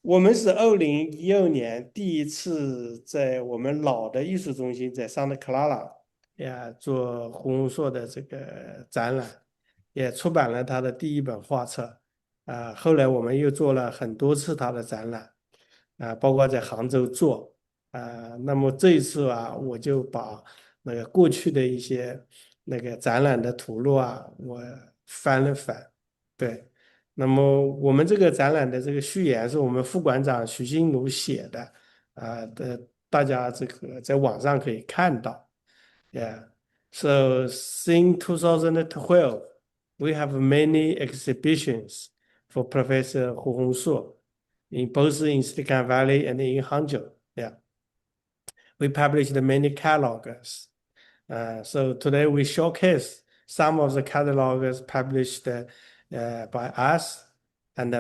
我们是2012年第一次在我们老的艺术中心，在桑塔克拉拉呀做胡宏硕的这个展览，也出版了他的第一本画册。后来我们又做了很多次他的展览，包括在杭州做。那么这一次我就把那个过去的一些那个展览的图录我翻了翻。对。那么我们这个展览的这个序言是我们副馆长徐新儒写的，大家这个在网上可以看到。Yeah. So since 2012, we have many exhibitions for Professor Hu Hongsu in both in Silicon Valley and in Hangzhou. Yeah. We published many catalogs. So today we showcase some of the catalogs published by us and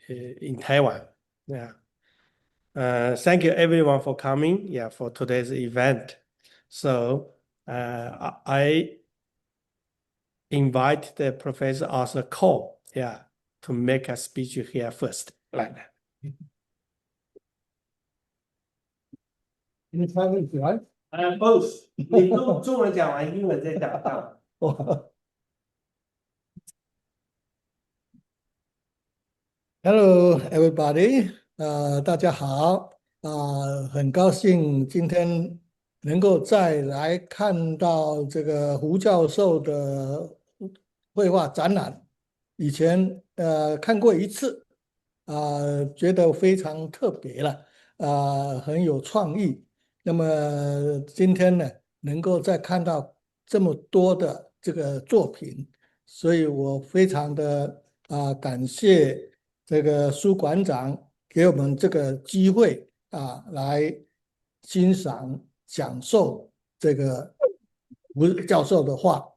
in Taiwan. Yeah. Thank you everyone for coming. Yeah, for today's event. So I invite the Professor Arthur Cole. Yeah, to make a speech here first. 来。In Chinese, right? Both. 你中文讲完，英文再讲上。Hello, everybody. 大家好。很高兴今天能够再来看到这个胡教授的绘画展览。以前看过一次，觉得非常特别了，很有创意。那么今天呢，能够再看到这么多的这个作品，所以我非常的感谢这个苏馆长给我们这个机会来欣赏讲授这个胡教授的画。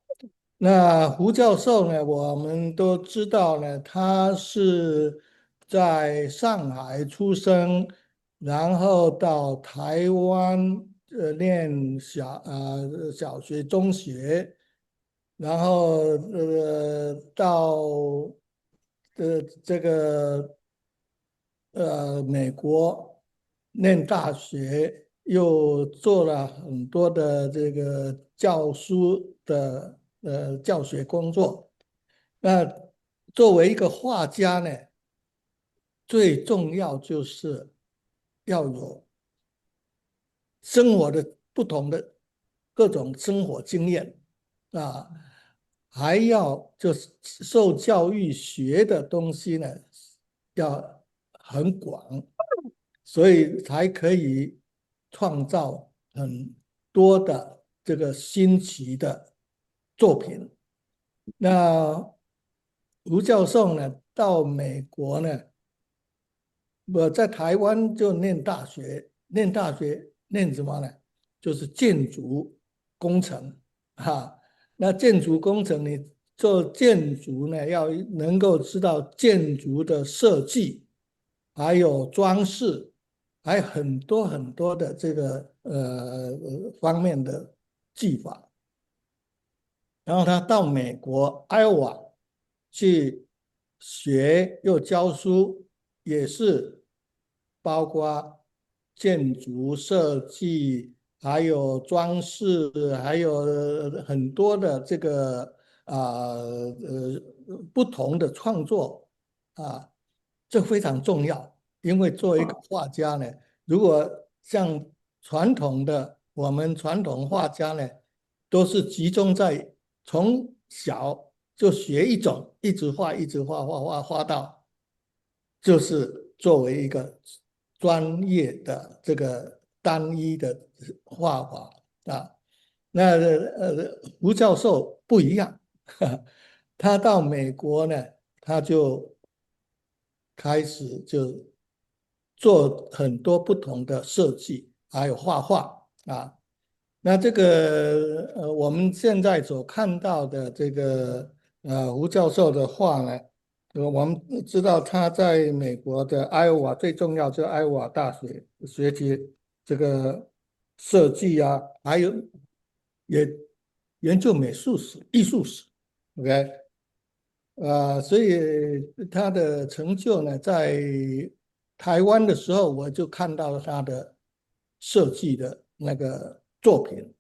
那胡教授呢，我们都知道呢，他是在上海出生，然后到台湾念小学、中学，然后到这个美国念大学，又做了很多的这个教书的教学工作。那作为一个画家呢，最重要就是要有生活的不同的各种生活经验啊，还要就是受教育学的东西呢，要很广，所以才可以创造很多的这个新奇的作品。那吴教授呢，到美国呢，我在台湾就念大学，念什么呢？就是建筑工程那建筑工程，你做建筑呢，要能够知道建筑的设计，还有装饰，还有很多很多的这个方面的技法。然后他到美国艾奥瓦去学又教书，也是包括建筑设计，还有装饰，还有很多的这个不同的创作啊，这非常重要。因为作为一个画家呢，如果像我们传统画家呢，都是集中在从小就学一种，一直画，一直画到，就是作为一个专业的这个单一的画法啊。那吴教授不一样，他到美国呢，他就开始就做很多不同的设计，还有画画啊。那这个我们现在所看到的这个吴教授的画呢，我们知道他在美国的艾奥瓦，最重要就是艾奥瓦大学学习这个设计还有也研究美术史、艺术史，OK。所以他的成就呢，在台湾的时候，我就看到了他的设计的那个作品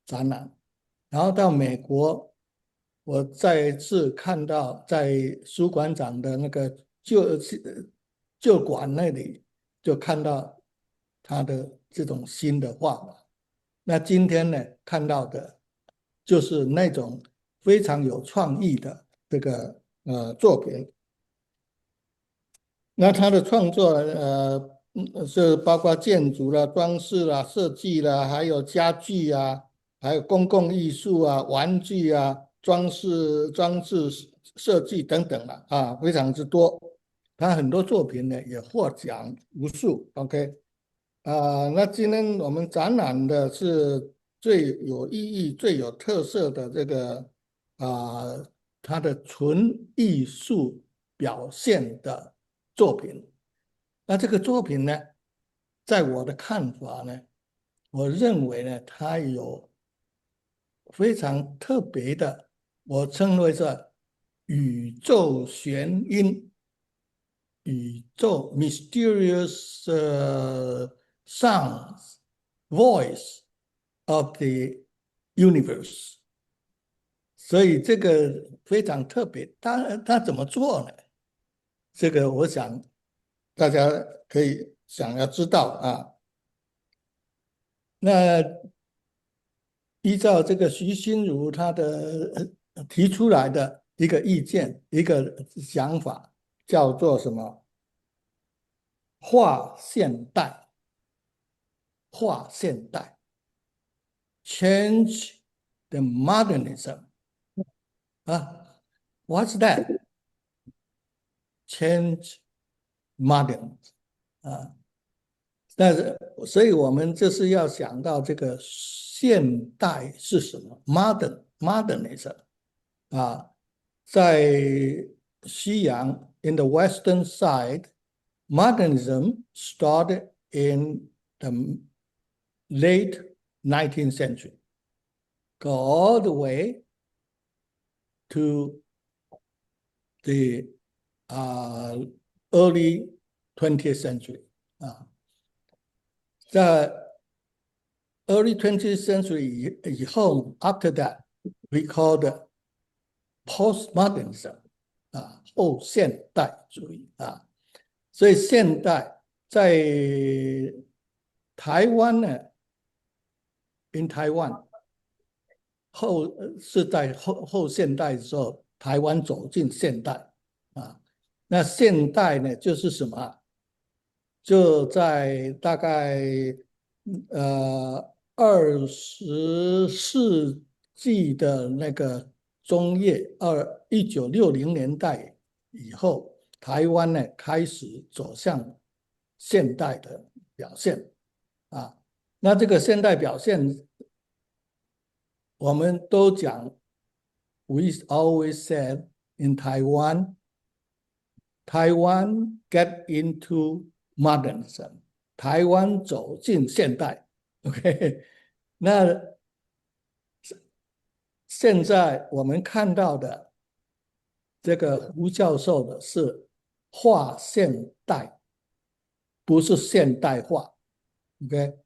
展览，然后到美国，我再一次看到在书馆长的那个旧馆那里，就看到他的这种新的画法。那今天呢，看到的就是那种非常有创意的这个作品。那他的创作是包括建筑啦、装饰啦、设计啦，还有家具啊，还有公共艺术啊、玩具啊、装置设计等等啦，非常之多。他很多作品呢也获奖无数。OK，那今天我们展览的是最有意义、最有特色的这个啊、他的纯艺术表现的作品。那这个作品呢，在我的看法呢，我认为呢，它有非常特别的，我称为是宇宙弦音，宇宙 mysterious sounds voice of the universe。所以这个非常特别，它怎么做呢？这个我想大家可以想要知道啊。那依照这个徐心如他的提出来的一个意见、一个想法，叫做什么？划现代，划现代 ，change the modernism 啊，What's that? Change modernism 啊。但是，所以我们就是要想到这个现代是什么？modernism 啊，在西洋 in the Western side, modernism started in the late 19th century, go all the way to the early 20th century 啊。在 early 20th century 以后 after that we called postmodernism 后现代主义所以现代在台湾呢 in Taiwan 是在后现代的时候，台湾走进现代那现代呢就是什么？就在大概20世纪的那个中叶1960年代以后，台湾呢开始走向现代的表现那这个现代表现，我们都讲，we always said in Taiwan get into modernism， 台湾走进现代。OK， 那现在我们看到的这个胡教授的是划现代，不是现代化。OK，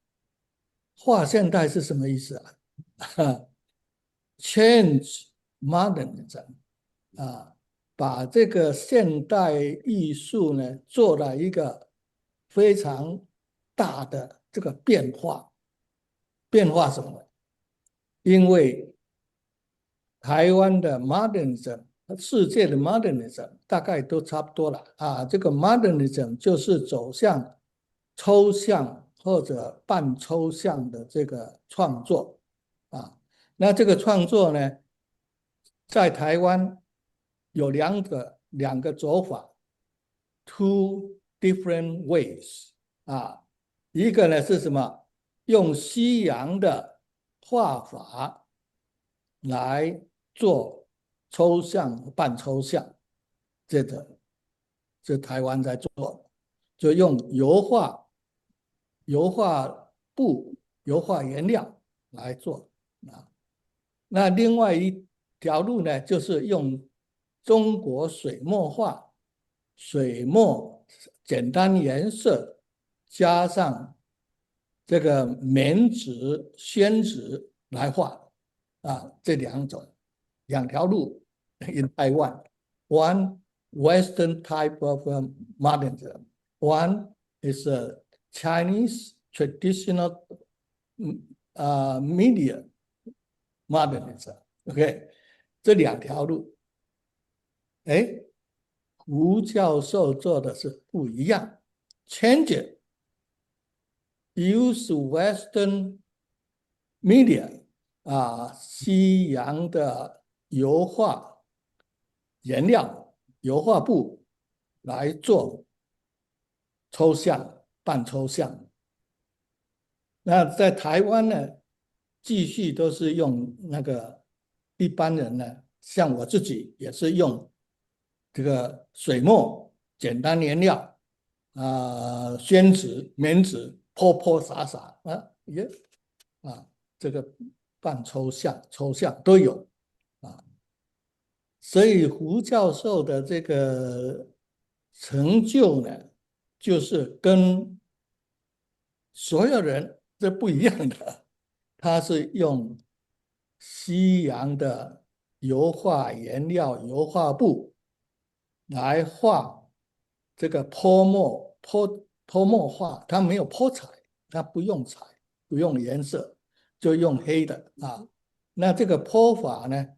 划现代是什么意思？Change modernism 把这个现代艺术呢做了一个非常大的这个变化。变化什么？因为台湾的 modernism， 世界的 modernism 大概都差不多了这个 modernism 就是走向抽象或者半抽象的这个创作那这个创作呢，在台湾有两个走法 ，two different ways 一个呢是什么？用西洋的画法来做抽象、半抽象，这台湾在做，就用油画布、油画颜料来做那另外一条路呢，就是用中国水墨画、水墨简单颜色加上这个棉纸、宣纸来画这两条路 in Taiwan. One Western type of modernism. One is a Chinese traditional media modernism. OK， 这两条路，胡教授做的是不一样。Change it. Use Western media 西洋的油画颜料、油画布来做抽象、半抽象。那在台湾呢，继续都是用那个一般人呢，像我自己也是用这个水墨、简单颜料宣纸、棉纸泼洒洒这个半抽象、抽象都有所以胡教授的这个成就呢，就是跟所有人是不一样的。他是用西洋的油画颜料、油画布来画这个泼墨画，他没有泼彩，他不用彩，不用颜色，就用黑的那这个泼法呢，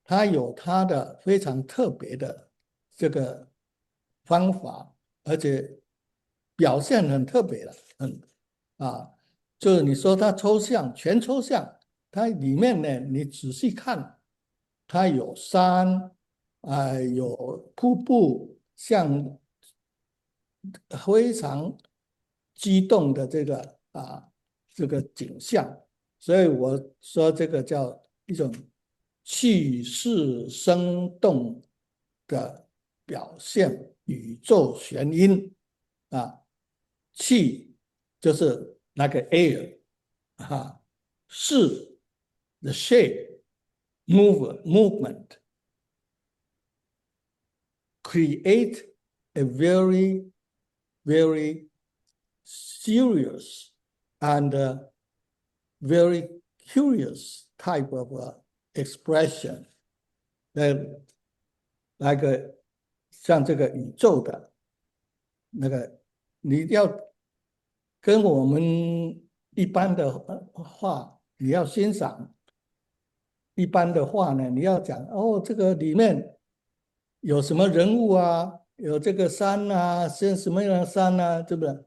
它有它的非常特别的这个方法，而且表现很特别的，就是你说它抽象，全抽象，它里面呢，你仔细看，它有山有瀑布，像非常激动的这个景象，所以我说这个叫一种气势生动的表现，宇宙玄音气就是那个 air 势 the shape movement create a very very serious and very curious type of expression 那个像这个宇宙的那个，你要跟我们一般的画，你要欣赏一般的画呢，你要讲这个里面有什么人物有这个山是什么样的山对不对？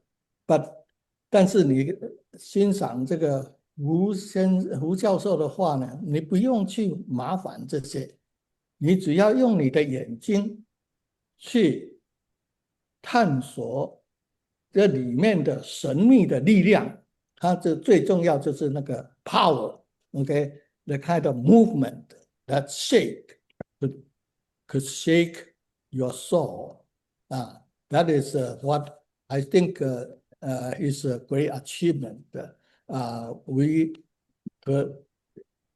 但是你欣赏这个胡教授的画呢，你不用去麻烦这些，你只要用你的眼睛去探索这里面的神秘的力量，它最重要就是那个 power，OK，the kind of movement that could shake your soul. That is what I think is a great achievement.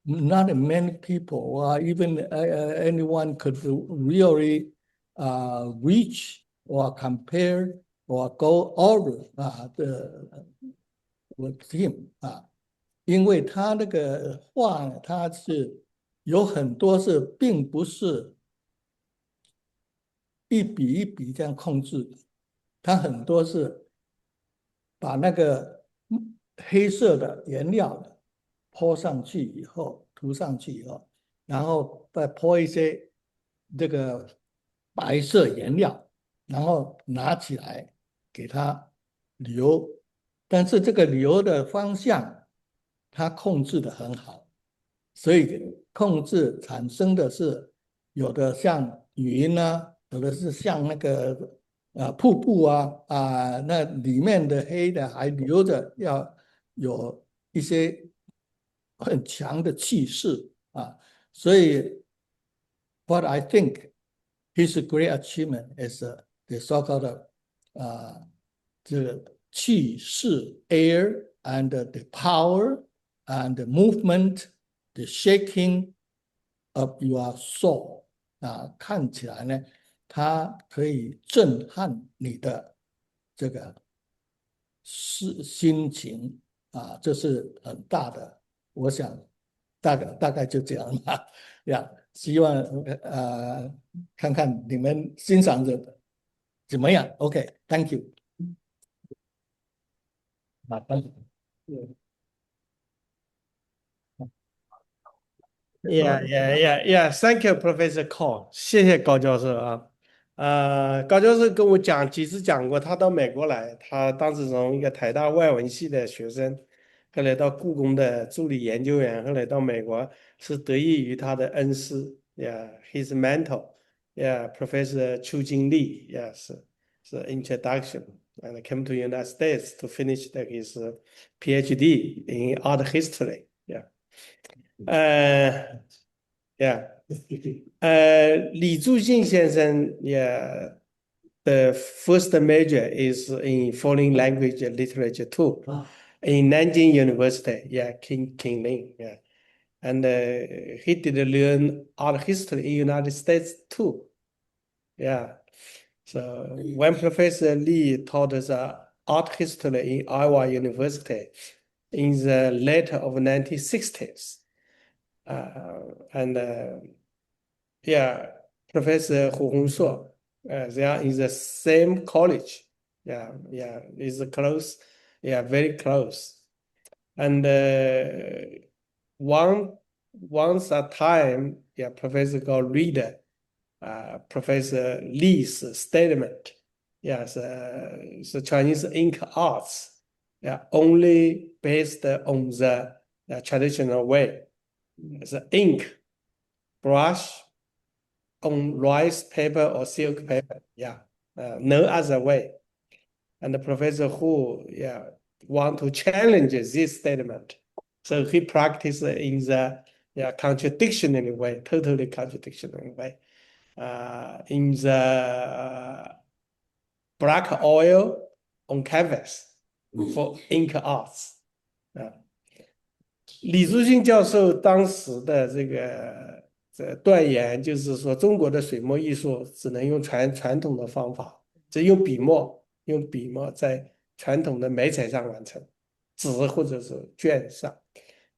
Not many people or even anyone could really reach or compare or go over with him 因为他那个画呢，他是有很多是并不是一笔一笔这样控制的，他很多是把那个黑色的颜料泼上去以后，涂上去以后，然后再泼一些这个白色颜料，然后拿起来给它流，但是这个流的方向它控制得很好，所以控制产生的是有的像云有的是像那个瀑布那里面的黑的还留着要有一些很强的气势所以 what I think his great achievement is the so-called 这个气势 air and the power and the movement the shaking of your soul 看起来呢，它可以震撼你的这个心情啊，这是很大的。我想大概就这样吧，呀，希望看看你们欣赏的怎么样。OK，Thank you。啊，Yeah, yeah, yeah, yeah. Thank you, Professor Cole。谢谢高教授啊。高教授跟我几次讲过，他到美国来，他当时从一个台大外文系的学生，后来到故宫的助理研究员，后来到美国是得益于他的恩师，Yeah, his mentor, Yeah, Professor Chu Jingli, Yes, 是 introduction, and came to United States to finish his PhD in art history. Yeah. yeah. 李柱信先生也 the first major is in foreign language literature too, in Nanjing University, King Ling, and he did learn art history in United States too, yeah. So when Professor Lee taught us art history in Iowa University in the later of 1960s, and Professor Hu Hongsuo, they are in the same college. Is close. Very close. And once a time, Professor got read Professor Lee's statement. Yes, the Chinese ink arts, only based on the traditional way. The ink, brush on rice paper or silk paper. No other way. And the Professor Hu, want to challenge this statement. So he practiced in the contradictionary way, totally contradictionary way. In the black oil on canvas for ink arts. 李竹信教授当时的断言就是说，中国的水墨艺术只能用传统的方法，只用笔墨在传统的媒材上完成，纸或者是绢上。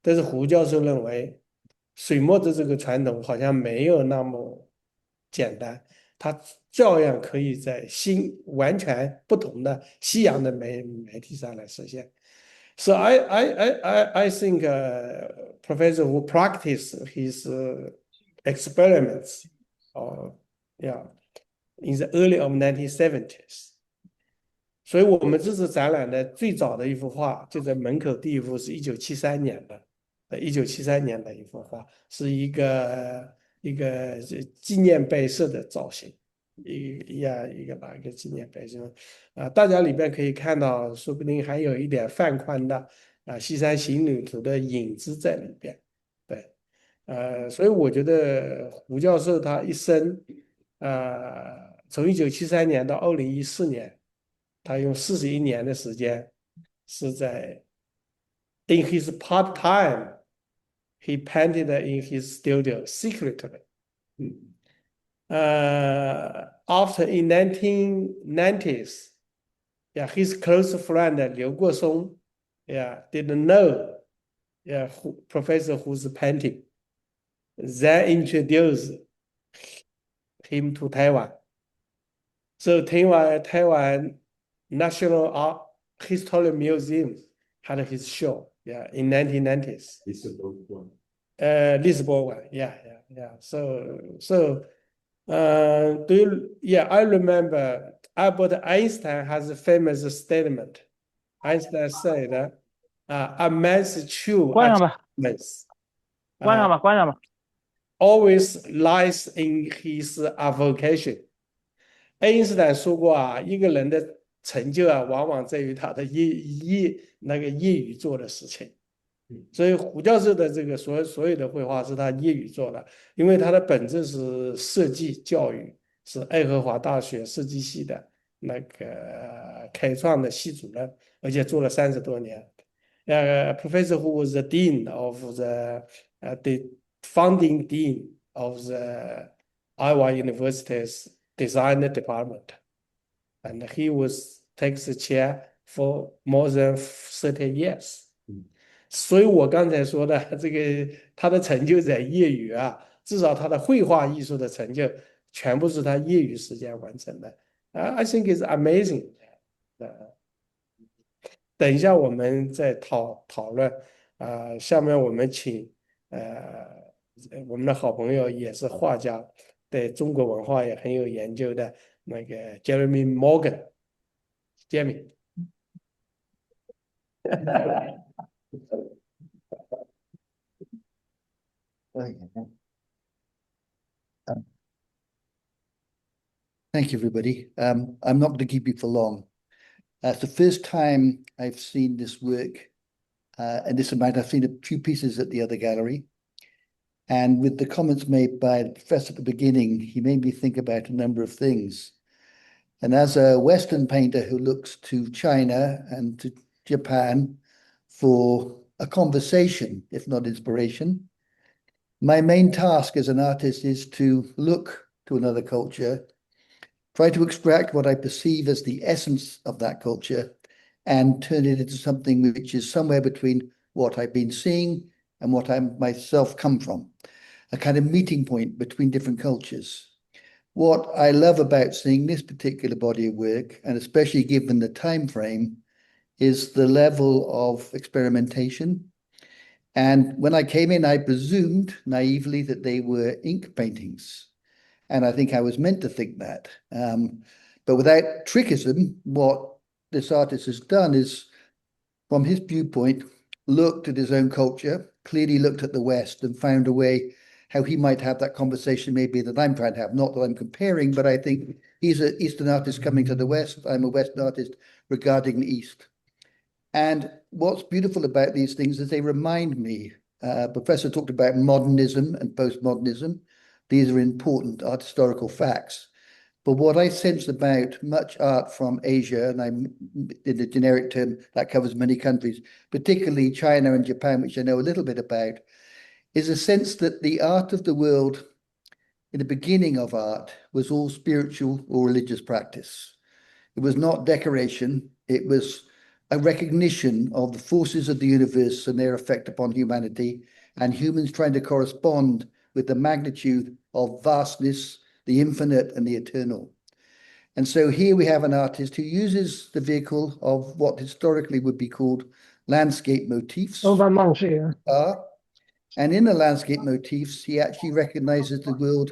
但是胡教授认为，水墨的这个传统好像没有那么简单，它照样可以在完全不同的西洋的媒体上来实现。So I think Professor Wu practiced his experiments, in the early of 1970s. 所以我们这次展览的最早的一幅画，就在门口第一幅是1973年的，1973年的一幅画，是一个纪念碑式的造型，一个纪念碑式大家里边可以看到，说不定还有一点范宽的西山行旅图的影子在里边，对，所以我觉得胡教授他一生，从1973年到2014年。他用41年的时间是在 in his part time he painted in his studio secretly. After in 1990s, his close friend Liu Guosong, didn't know, Professor Hu's painting. They introduced him to Taiwan. So Taiwan National Art History Museum had his show, in 1990s. Lisbon one, So, I remember Albert Einstein has a famous statement. Einstein said, "A man's true 关上吧， achievements 关上吧，关上吧。 always lies in his vocation." 爱因斯坦说过一个人的成就往往在于他的业余做的事情。所以胡教授的这个所有的绘画是他业余做的，因为他的本质是设计教育，是爱荷华大学设计系的开创的系主任，而且做了30多年。Professor Hu was the dean of the founding dean of the Iowa University's design department, and he takes the chair for more than 30 years. 所以我刚才说的这个他的成就在业余啊，至少他的绘画艺术的成就全部是他业余时间完成的。I think it's amazing. 等一下我们再讨论下面我们请我们的好朋友也是画家，对中国文化也很有研究的那个 Jeremy Morgan。Jeremy。Thank you, everybody. I'm not going to keep you for long. It's the first time I've seen this work in this amount. I've seen a few pieces at the other gallery. And with the comments made by the professor at the beginning, he made me think about a number of things. And as a Western painter who looks to China and to Japan for a conversation, if not inspiration, my main task as an artist is to look to another culture, try to extract what I perceive as the essence of that culture and turn it into something which is somewhere between what I've been seeing and what I myself come from, a kind of meeting point between different cultures. What I love about seeing this particular body of work, and especially given the time frame, is the level of experimentation. And when I came in, I presumed naively that they were ink paintings. And I think I was meant to think that. But without trickism, what this artist has done is, from his viewpoint, looked at his own culture, clearly looked at the West and found a way how he might have that conversation maybe that I'm trying to have. Not that I'm comparing, but I think he's an Eastern artist coming to the West. I'm a Western artist regarding the East. And what's beautiful about these things is they remind me, Professor talked about modernism and postmodernism. These are important art historical facts. But what I sense about much art from Asia, and I'm in the generic term, that covers many countries, particularly China and Japan, which I know a little bit about, is a sense that the art of the world in the beginning of art was all spiritual or religious practice. It was not decoration. It was a recognition of the forces of the universe and their effect upon humanity, and humans trying to correspond with the magnitude of vastness, the infinite and the eternal. And so here we have an artist who uses the vehicle of what historically would be called landscape motifs. And in the landscape motifs, he actually recognizes the world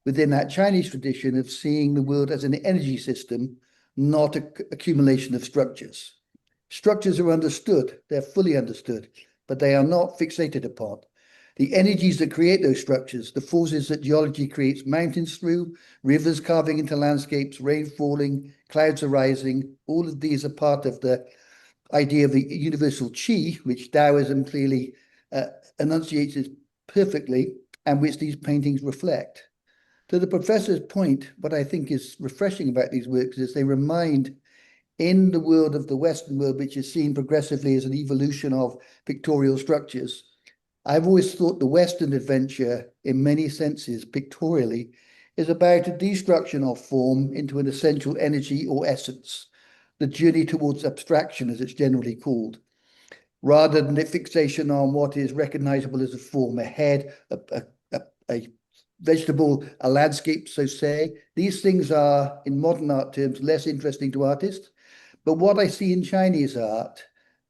within that Chinese tradition of seeing the world as an energy system, not an accumulation of structures. Structures are understood, they're fully understood, but they are not fixated upon. The energies that create those structures, the forces that geology creates mountains through, rivers carving into landscapes, rain falling, clouds arising, all of these are part of the idea of the universal chi, which Taoism clearly enunciates perfectly, and which these paintings reflect. To the professor's point, what I think is refreshing about these works is they remind, in the world of the Western world, which is seen progressively as an evolution of pictorial structures, I've always thought the Western adventure, in many senses, pictorially, is about a destruction of form into an essential energy or essence, the journey towards abstraction, as it's generally called, rather than the fixation on what is recognizable as a form, a head, a vegetable, a landscape, so say. These things are, in modern art terms, less interesting to artists. But what I see in Chinese art,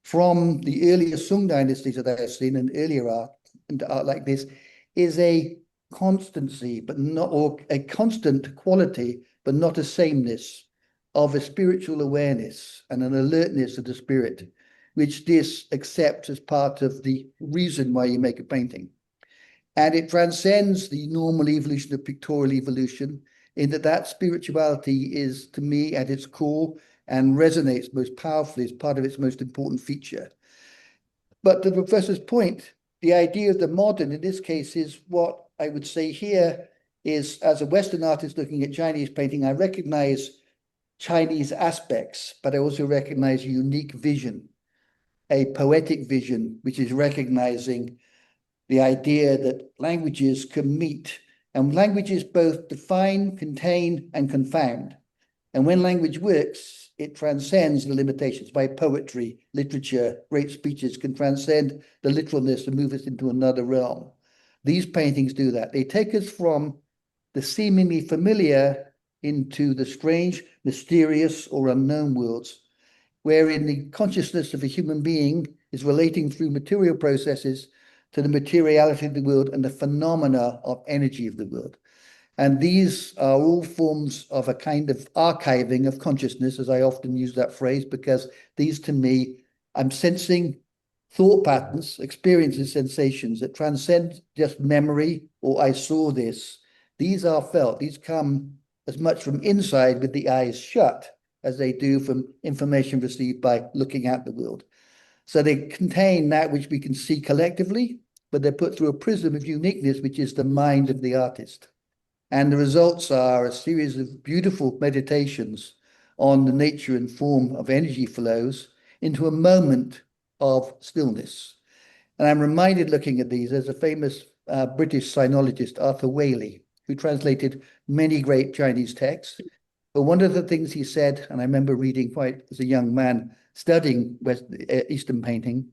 from the earlier Sung dynasties that I've seen and earlier art, and art like this, is a constancy, but not, or a constant quality, but not a sameness of a spiritual awareness and an alertness of the spirit, which this accepts as part of the reason why you make a painting. And it transcends the normal evolution of pictorial evolution, in that spirituality is, to me, at its core and resonates most powerfully as part of its most important feature. But to the professor's point, the idea of the modern, in this case, is what I would say here is, as a Western artist looking at Chinese painting, I recognize Chinese aspects, but I also recognize a unique vision, a poetic vision, which is recognizing the idea that languages can meet And languages both define, contain, and confound. And when language works, it transcends the limitations by poetry, literature, great speeches can transcend the literalness and move us into another realm. These paintings do that. They take us from the seemingly familiar into the strange, mysterious, or unknown worlds, wherein the consciousness of a human being is relating through material processes to the materiality of the world and the phenomena of energy of the world. And these are all forms of a kind of archiving of consciousness, as I often use that phrase, because these to me, I'm sensing thought patterns, experiences, sensations that transcend just memory or I saw this. These are felt. These come as much from inside with the eyes shut as they do from information received by looking at the world. So they contain that which we can see collectively, but they're put through a prism of uniqueness, which is the mind of the artist. And the results are a series of beautiful meditations on the nature and form of energy flows into a moment of stillness. And I'm reminded looking at these, there's a famous British sinologist, Arthur Waley, who translated many great Chinese texts. But one of the things he said, and I remember reading quite as a young man, studying Eastern painting,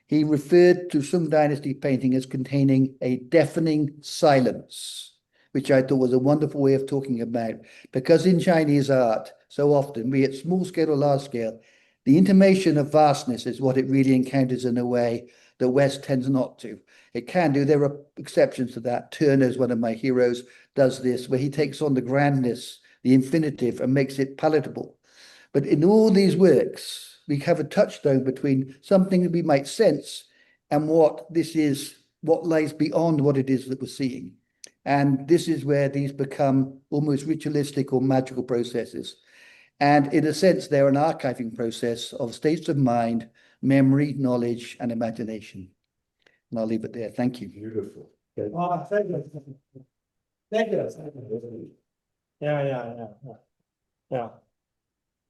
he referred to Sung Dynasty painting as containing a deafening silence, which I thought was a wonderful way of talking about, because in Chinese art, so often, be it small scale or large scale, the intimation of vastness is what it really encounters in a way the West tends not to. It can do, there are exceptions to that. Turner's one of my heroes, does this, where he takes on the grandness, the infinitive, and makes it palatable. But in all these works, we have a touchstone between something that we might sense and what this is, what lies beyond what it is that we're seeing. And this is where these become almost ritualistic or magical processes. And in a sense, they're an archiving process of states of mind, memory, knowledge, and imagination. And I'll leave it there. Thank you. Beautiful. Oh, thank you. Thank you. Yeah.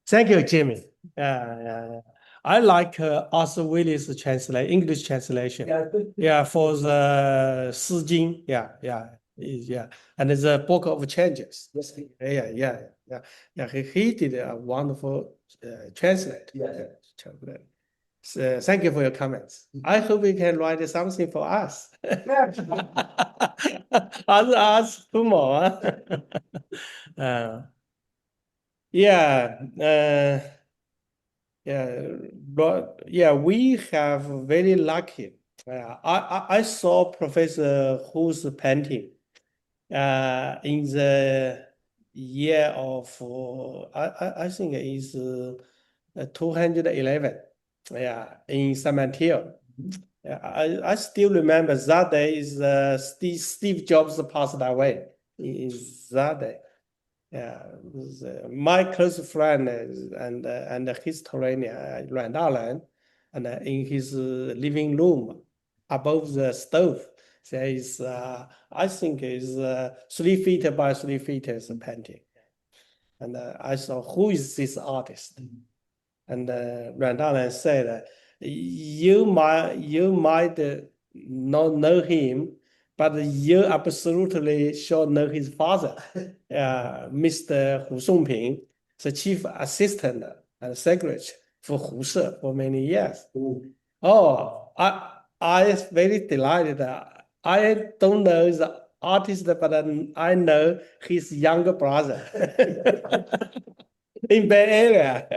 Thank you, Jimmy. Yeah. I like Arthur Waley's English translation. Yeah, for the 诗经. Yeah. And the Book of Changes. Yeah. He did a wonderful translate. Yeah. So, thank you for your comments. I hope you can write something for us. Ask tomorrow. We have very lucky. I saw Professor Hu's painting in the year of I think it is 211. Yeah, in San Mateo. I still remember that day is Steve Jobs passed away. Is that day. Yeah, my close friend and historian Ruan Dalan, and in his living room above the stove, there is I think is 3 feet by 3 feet is a painting, and I saw who is this artist, and Ruan Dalan said, you might not know him, but you absolutely should know his father, Mr. Hu Songping, the chief assistant and secretary for Hu Se for many years. Oh, I very delighted. I don't know the artist, but I know his younger brother in Bay Area.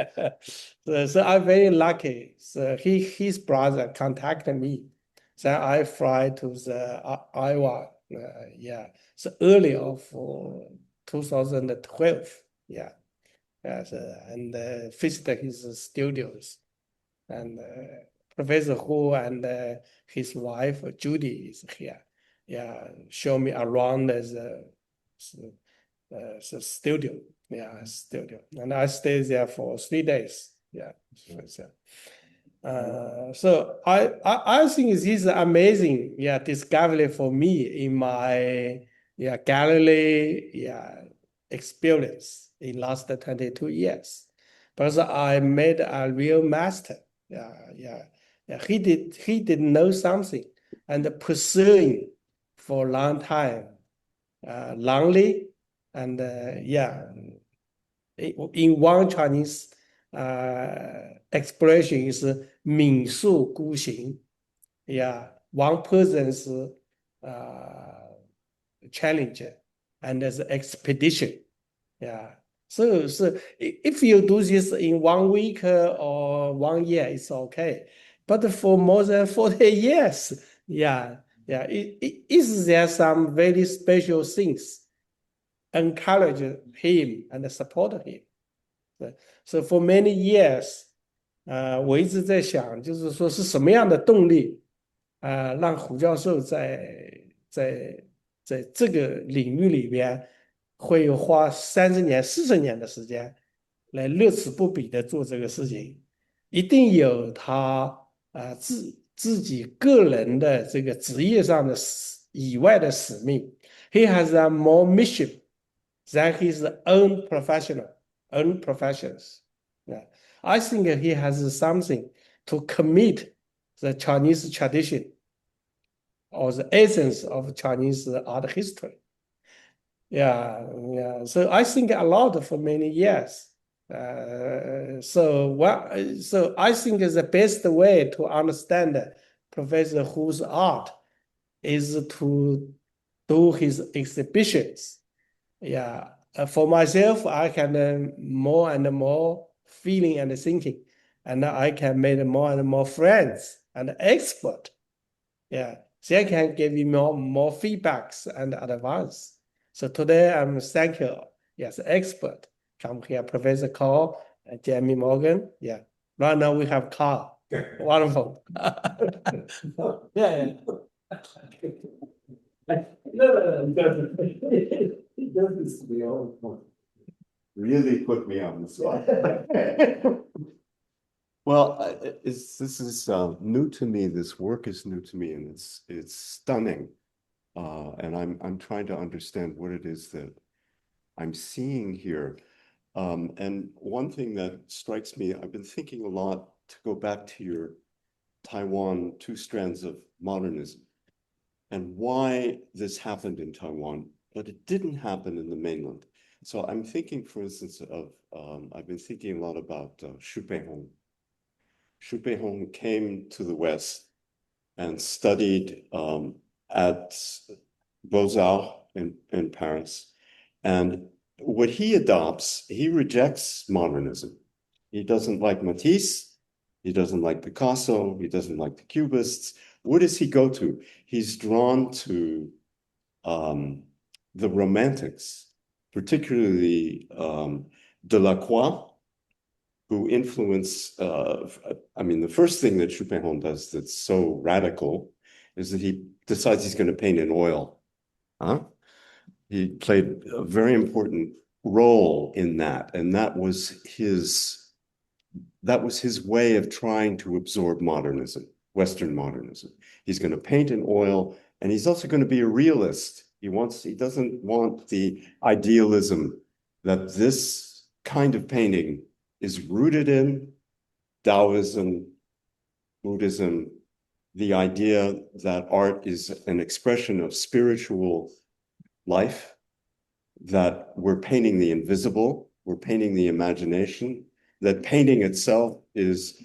So I'm very lucky. So his brother contacted me. So I fly to the Iowa, so early of 2012, and visited his studios, and Professor Hu and his wife Judy is here, show me around the studio, and I stayed there for 3 days, So I think this is amazing, discovery for me in my gallery experience in last 22 years, because I made a real master. He did know something and pursuing for a long time, lonely, and yeah, in one Chinese expression is 民宿孤行. Yeah, one person's challenge and as expedition. Yeah. So if you do this in 1 week or 1 year, it's okay. But for more than 40 years, yeah, is there some very special things encourage him and support him? So for many years, 我一直在想，就是说是什么样的动力让胡教授在这个领域里边会有花30年、40年的时间来乐此不疲的做这个事情，一定有他自己个人的这个职业上的以外的使命。He has a more mission than his own professions. Yeah. I think he has something to commit the Chinese tradition or the essence of Chinese art history. Yeah. So I think a lot for many years. So I think the best way to understand Professor Hu's art is to do his exhibitions. Yeah. For myself, I can more and more feeling and thinking, and I can make more and more friends and expert. Yeah. They can give me more feedbacks and advice. So today I'm thank you. Yes, expert. Come here, Professor Carl and Jamie Morgan. Yeah. Right now we have Carl. Wonderful. Yeah. Really put me on the spot. Well, this is new to me. This work is new to me, and it's stunning. And I'm trying to understand what it is that I'm seeing here. And one thing that strikes me, I've been thinking a lot to go back to your Taiwan 2 strands of modernism and why this happened in Taiwan, but it didn't happen in the mainland. So I'm thinking, for instance, of I've been thinking a lot about Xu Peihong. Xu Peihong came to the West and studied at Beaux-Arts in Paris. And what he adopts, he rejects modernism. He doesn't like Matisse. He doesn't like Picasso. He doesn't like the Cubists. What does he go to? He's drawn to the Romantics, particularly Delacroix, who influenced, the first thing that Xu Peihong does that's so radical is that he decides he's going to paint in oil. He played a very important role in that, and that was his way of trying to absorb modernism, Western modernism. He's going to paint in oil, and he's also going to be a realist. He doesn't want the idealism that this kind of painting is rooted in Taoism, Buddhism, the idea that art is an expression of spiritual life, that we're painting the invisible, we're painting the imagination, that painting itself is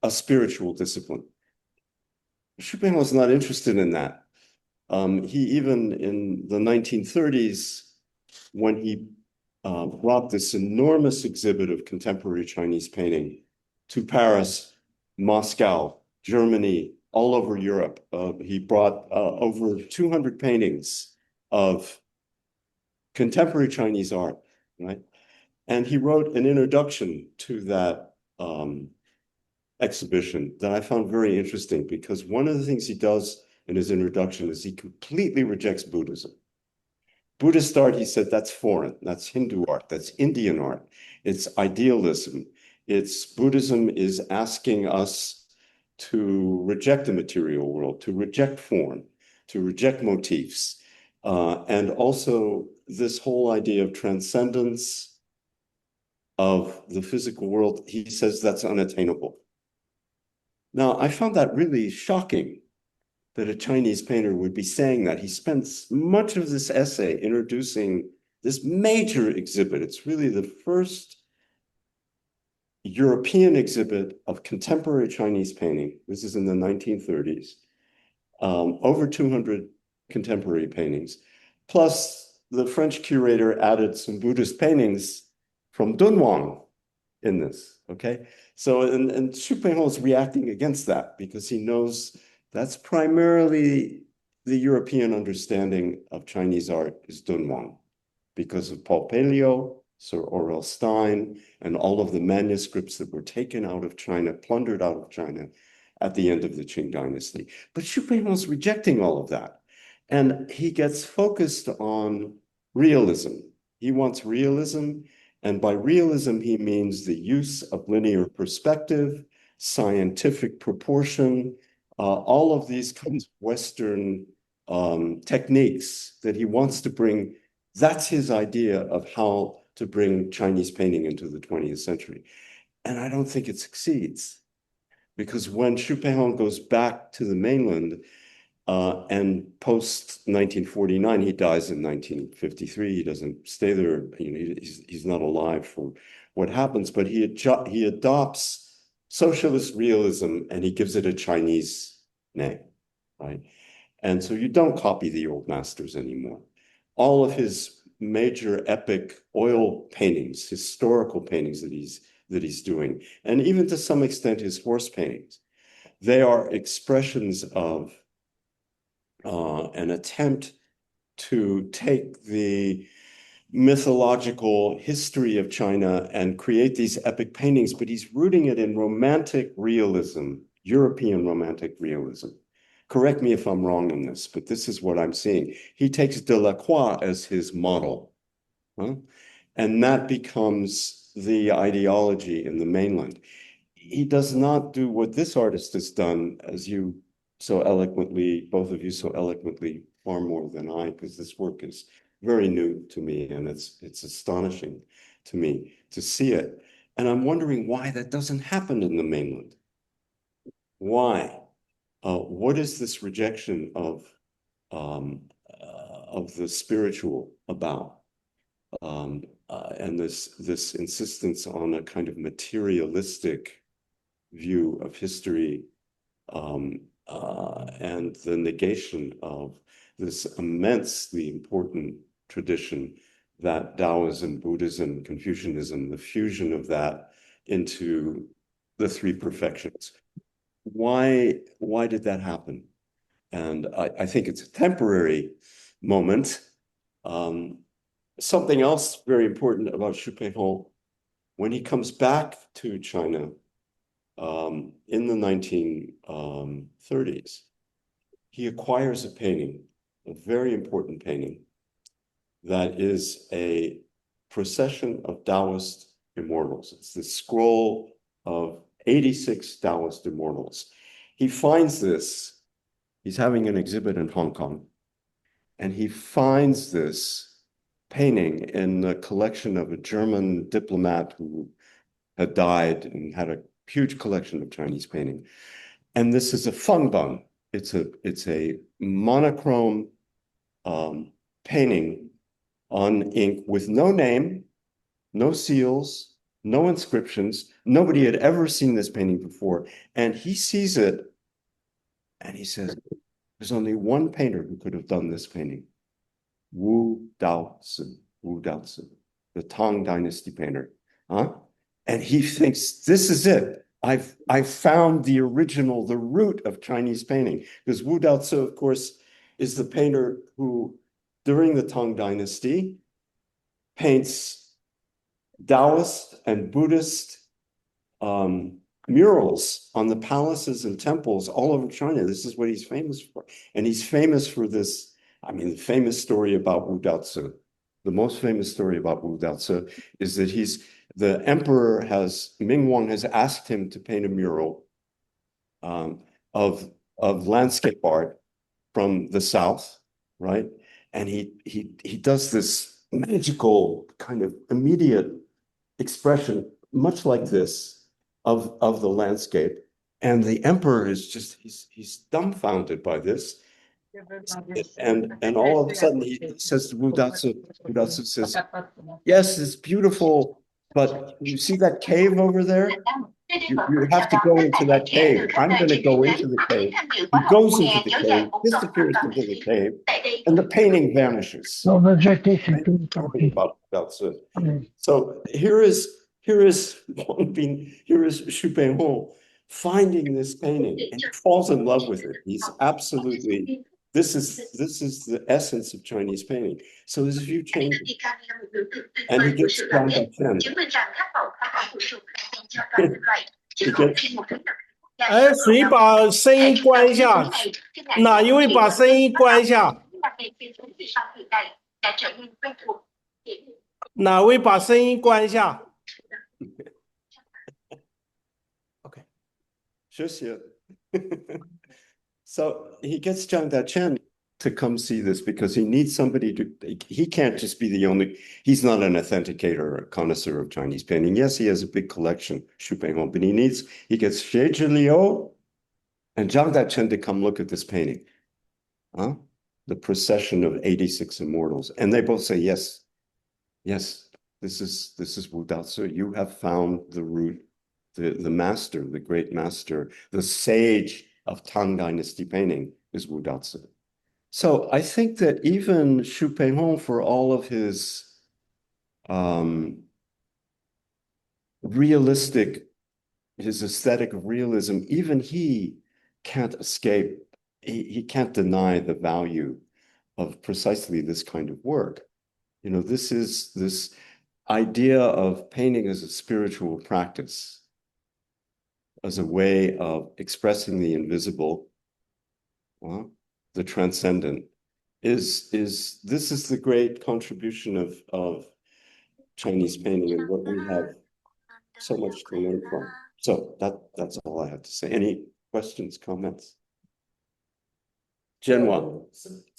a spiritual discipline. Xu Peihong was not interested in that. He even in the 1930s, when he brought this enormous exhibit of contemporary Chinese painting to Paris, Moscow, Germany, all over Europe. He brought over 200 paintings of contemporary Chinese art, right? And he wrote an introduction to that exhibition that I found very interesting, because one of the things he does in his introduction is he completely rejects Buddhism. Buddhist art, he said, that's foreign, that's Hindu art, that's Indian art. It's idealism. Buddhism is asking us to reject the material world, to reject form, to reject motifs. And also this whole idea of transcendence of the physical world, he says that's unattainable. Now, I found that really shocking, that a Chinese painter would be saying that. He spends much of this essay introducing this major exhibit. It's really the first European exhibit of contemporary Chinese painting. This is in the 1930s. Over 200 contemporary paintings. Plus, the French curator added some Buddhist paintings from Dunhuang in this, okay? So, and Xu Peihong is reacting against that because he knows that's primarily the European understanding of Chinese art is Dunhuang because of Paul Pelliot, Sir Aurel Stein, and all of the manuscripts that were taken out of China, plundered out of China at the end of the Qing dynasty. But Xu Peihong is rejecting all of that. And he gets focused on realism. He wants realism. And by realism, he means the use of linear perspective, scientific proportion, all of these kinds of Western techniques that he wants to bring. That's his idea of how to bring Chinese painting into the 20th century. And I don't think it succeeds. Because when Xu Peihong goes back to the mainland and post-1949, he dies in 1953. He doesn't stay there. You know, he's not alive for what happens, but he adopts socialist realism and he gives it a Chinese name, right? And so you don't copy the old masters anymore. All of his major epic oil paintings, historical paintings that he's doing, and even to some extent his horse paintings, they are expressions of an attempt to take the mythological history of China and create these epic paintings, but he's rooting it in romantic realism, European romantic realism. Correct me if I'm wrong in this, but this is what I'm seeing. He takes Delacroix as his model, huh? And that becomes the ideology in the mainland. He does not do what this artist has done, as you so eloquently, both of you so eloquently, far more than I, because this work is very new to me and it's astonishing to me to see it. And I'm wondering why that doesn't happen in the mainland. Why? What is this rejection of the spiritual about? And this insistence on a kind of materialistic view of history and the negation of this immensely important tradition that Taoism, Buddhism, Confucianism, the fusion of that into the three perfections. Why did that happen? And I think it's a temporary moment. Something else very important about Xu Peihong, when he comes back to China in the 1930s, he acquires a painting, a very important painting, that is a procession of Taoist immortals. It's the scroll of 86 Taoist immortals. He finds this, he's having an exhibit in Hong Kong, and he finds this painting in the collection of a German diplomat who had died and had a huge collection of Chinese painting. And this is a Fengbang. It's a monochrome painting on ink with no name, no seals, no inscriptions. Nobody had ever seen this painting before. And he sees it and he says, there's only one painter who could have done this painting. Wu Daozi, the Tang Dynasty painter, huh? And he thinks, this is it. I've found the original, the root of Chinese painting. Because Wu Daozi, of course, is the painter who, during the Tang Dynasty, paints Taoist and Buddhist murals on the palaces and temples all over China. This is what he's famous for. And he's famous for this, I mean, the famous story about Wu Daozi. The most famous story about Wu Daozi is that the emperor Ming Wang has asked him to paint a mural of landscape art from the south, right? And he does this magical kind of immediate expression, much like this, of the landscape. And the emperor is just, he's dumbfounded by this. And all of a sudden he says to Wudatsu says, yes, it's beautiful, but you see that cave over there? You have to go into that cave. I'm going to go into the cave. He goes into the cave, disappears into the cave, and the painting vanishes. So the vegetation too. Talking about Wudatsu. So here is Xu Peihong finding this painting and falls in love with it. He's absolutely, this is the essence of Chinese painting. So there's a few changes. And he gets Zhang Daqian. He gets, 哎，谁把声音关一下？哪一位把声音关一下？哪位把声音关一下 okay. 谢谢. So he gets Zhang Daqian to come see this because he needs somebody to, he can't just be the only, he's not an authenticator or a connoisseur of Chinese painting. Yes, he has a big collection, Xu Peihong, but he gets Xie Zhiliu and Zhang Daqian to come look at this painting. Huh? The procession of 86 immortals. And they both say, yes, this is Wudatsu. You have found the root, the master, the great master, the sage of Tang Dynasty painting is Wudatsu. So I think that even Xu Peihong, for all of his his aesthetic of realism, even he can't escape, he can't deny the value of precisely this kind of work. You know, this idea of painting as a spiritual practice, as a way of expressing the invisible, the transcendent, this is the great contribution of Chinese painting and what we have so much to learn from. So that's all I have to say. Any questions, comments? Genwa.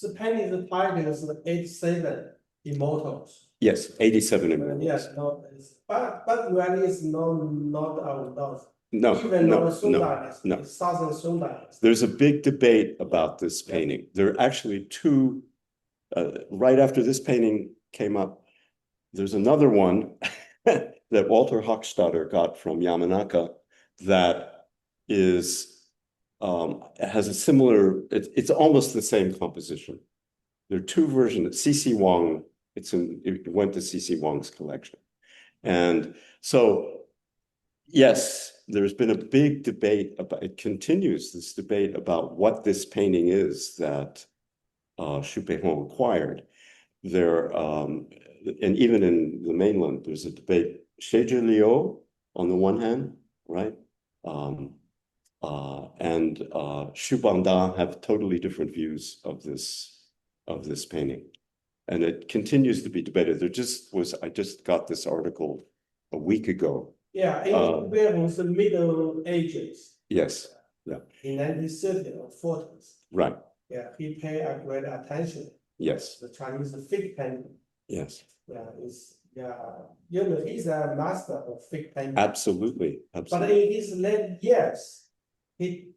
The painting title is 87 Immortals. Yes, 87 immortals. Yes, no, but really it's not our those. No, Even no, though Song no, Dynasty, no. Southern Song Dynasty. There's a big debate about this painting. There are actually two, right after this painting came up, there's another one that Walter Hochstadter got from Yamanaka that is, has a similar, it's almost the same composition. There are two versions. C.C. Wang, it went to C.C. Wang's collection. And so, yes, there's been a big debate about, it continues this debate about what this painting is that Xu Peihong acquired. There, and even in the mainland, there's a debate. Xie Zhiliu on the one hand, right? And Xu Bangda have totally different views of this painting. And it continues to be debated. I just got this article a week ago. Yeah, in the Middle Ages. Yes, yeah. In 1930s or 40s. Right. Yeah, he paid a great attention. Yes. The Chinese fig painting. Yes. Yeah, he's a master of fig painting. Absolutely. But in his late years, he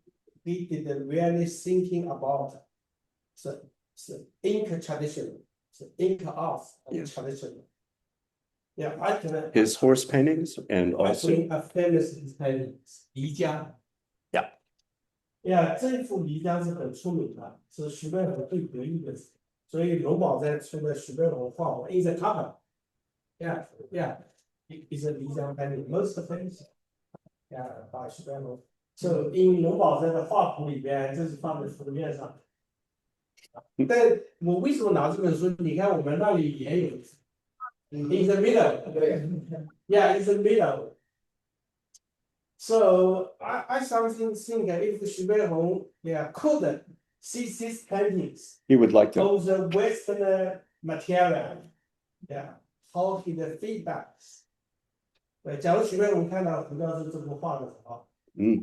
did really thinking about the Inca tradition, the Inca art tradition. Yeah, I can. His horse paintings and also. A famous paintings, 黎江. Yeah. Yeah, 这幅黎江是很出名的，是徐悲鸿最得意的，所以龙宝在出的徐悲鸿画我 in the cover. Yeah, it's a 黎江 painting, most famous. Yeah, by 徐悲鸿. So in 龙宝在的画谱里边，这是放在封面上。但我为什么拿这本书？你看我们那里也有。In the middle. Yeah, in the middle. So I something think if Xu Peihong could see these paintings, he would like to. Of the Western material, how he the feedbacks. 假如徐悲鸿看到胡教授这幅画的时候，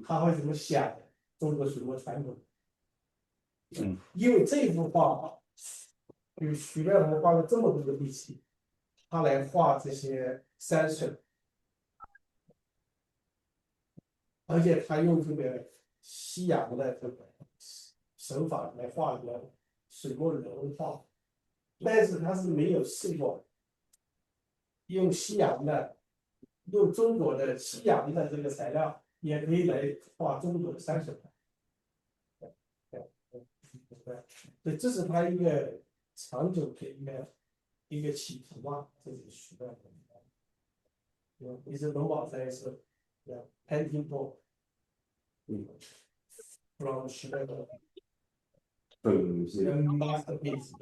他会怎么想中国水墨传统？因为这幅画，与徐悲鸿花了这么多的力气。他来画这些山水，而且他用这个西洋的这个手法来画一个水墨人画，但是他是没有试过用用中国的西洋的这个材料，也可以来画中国的山水。对，这是他一个长久的一个企图吧，这是时代的。也是龙宝山是painting book， from 时代的masterpiece，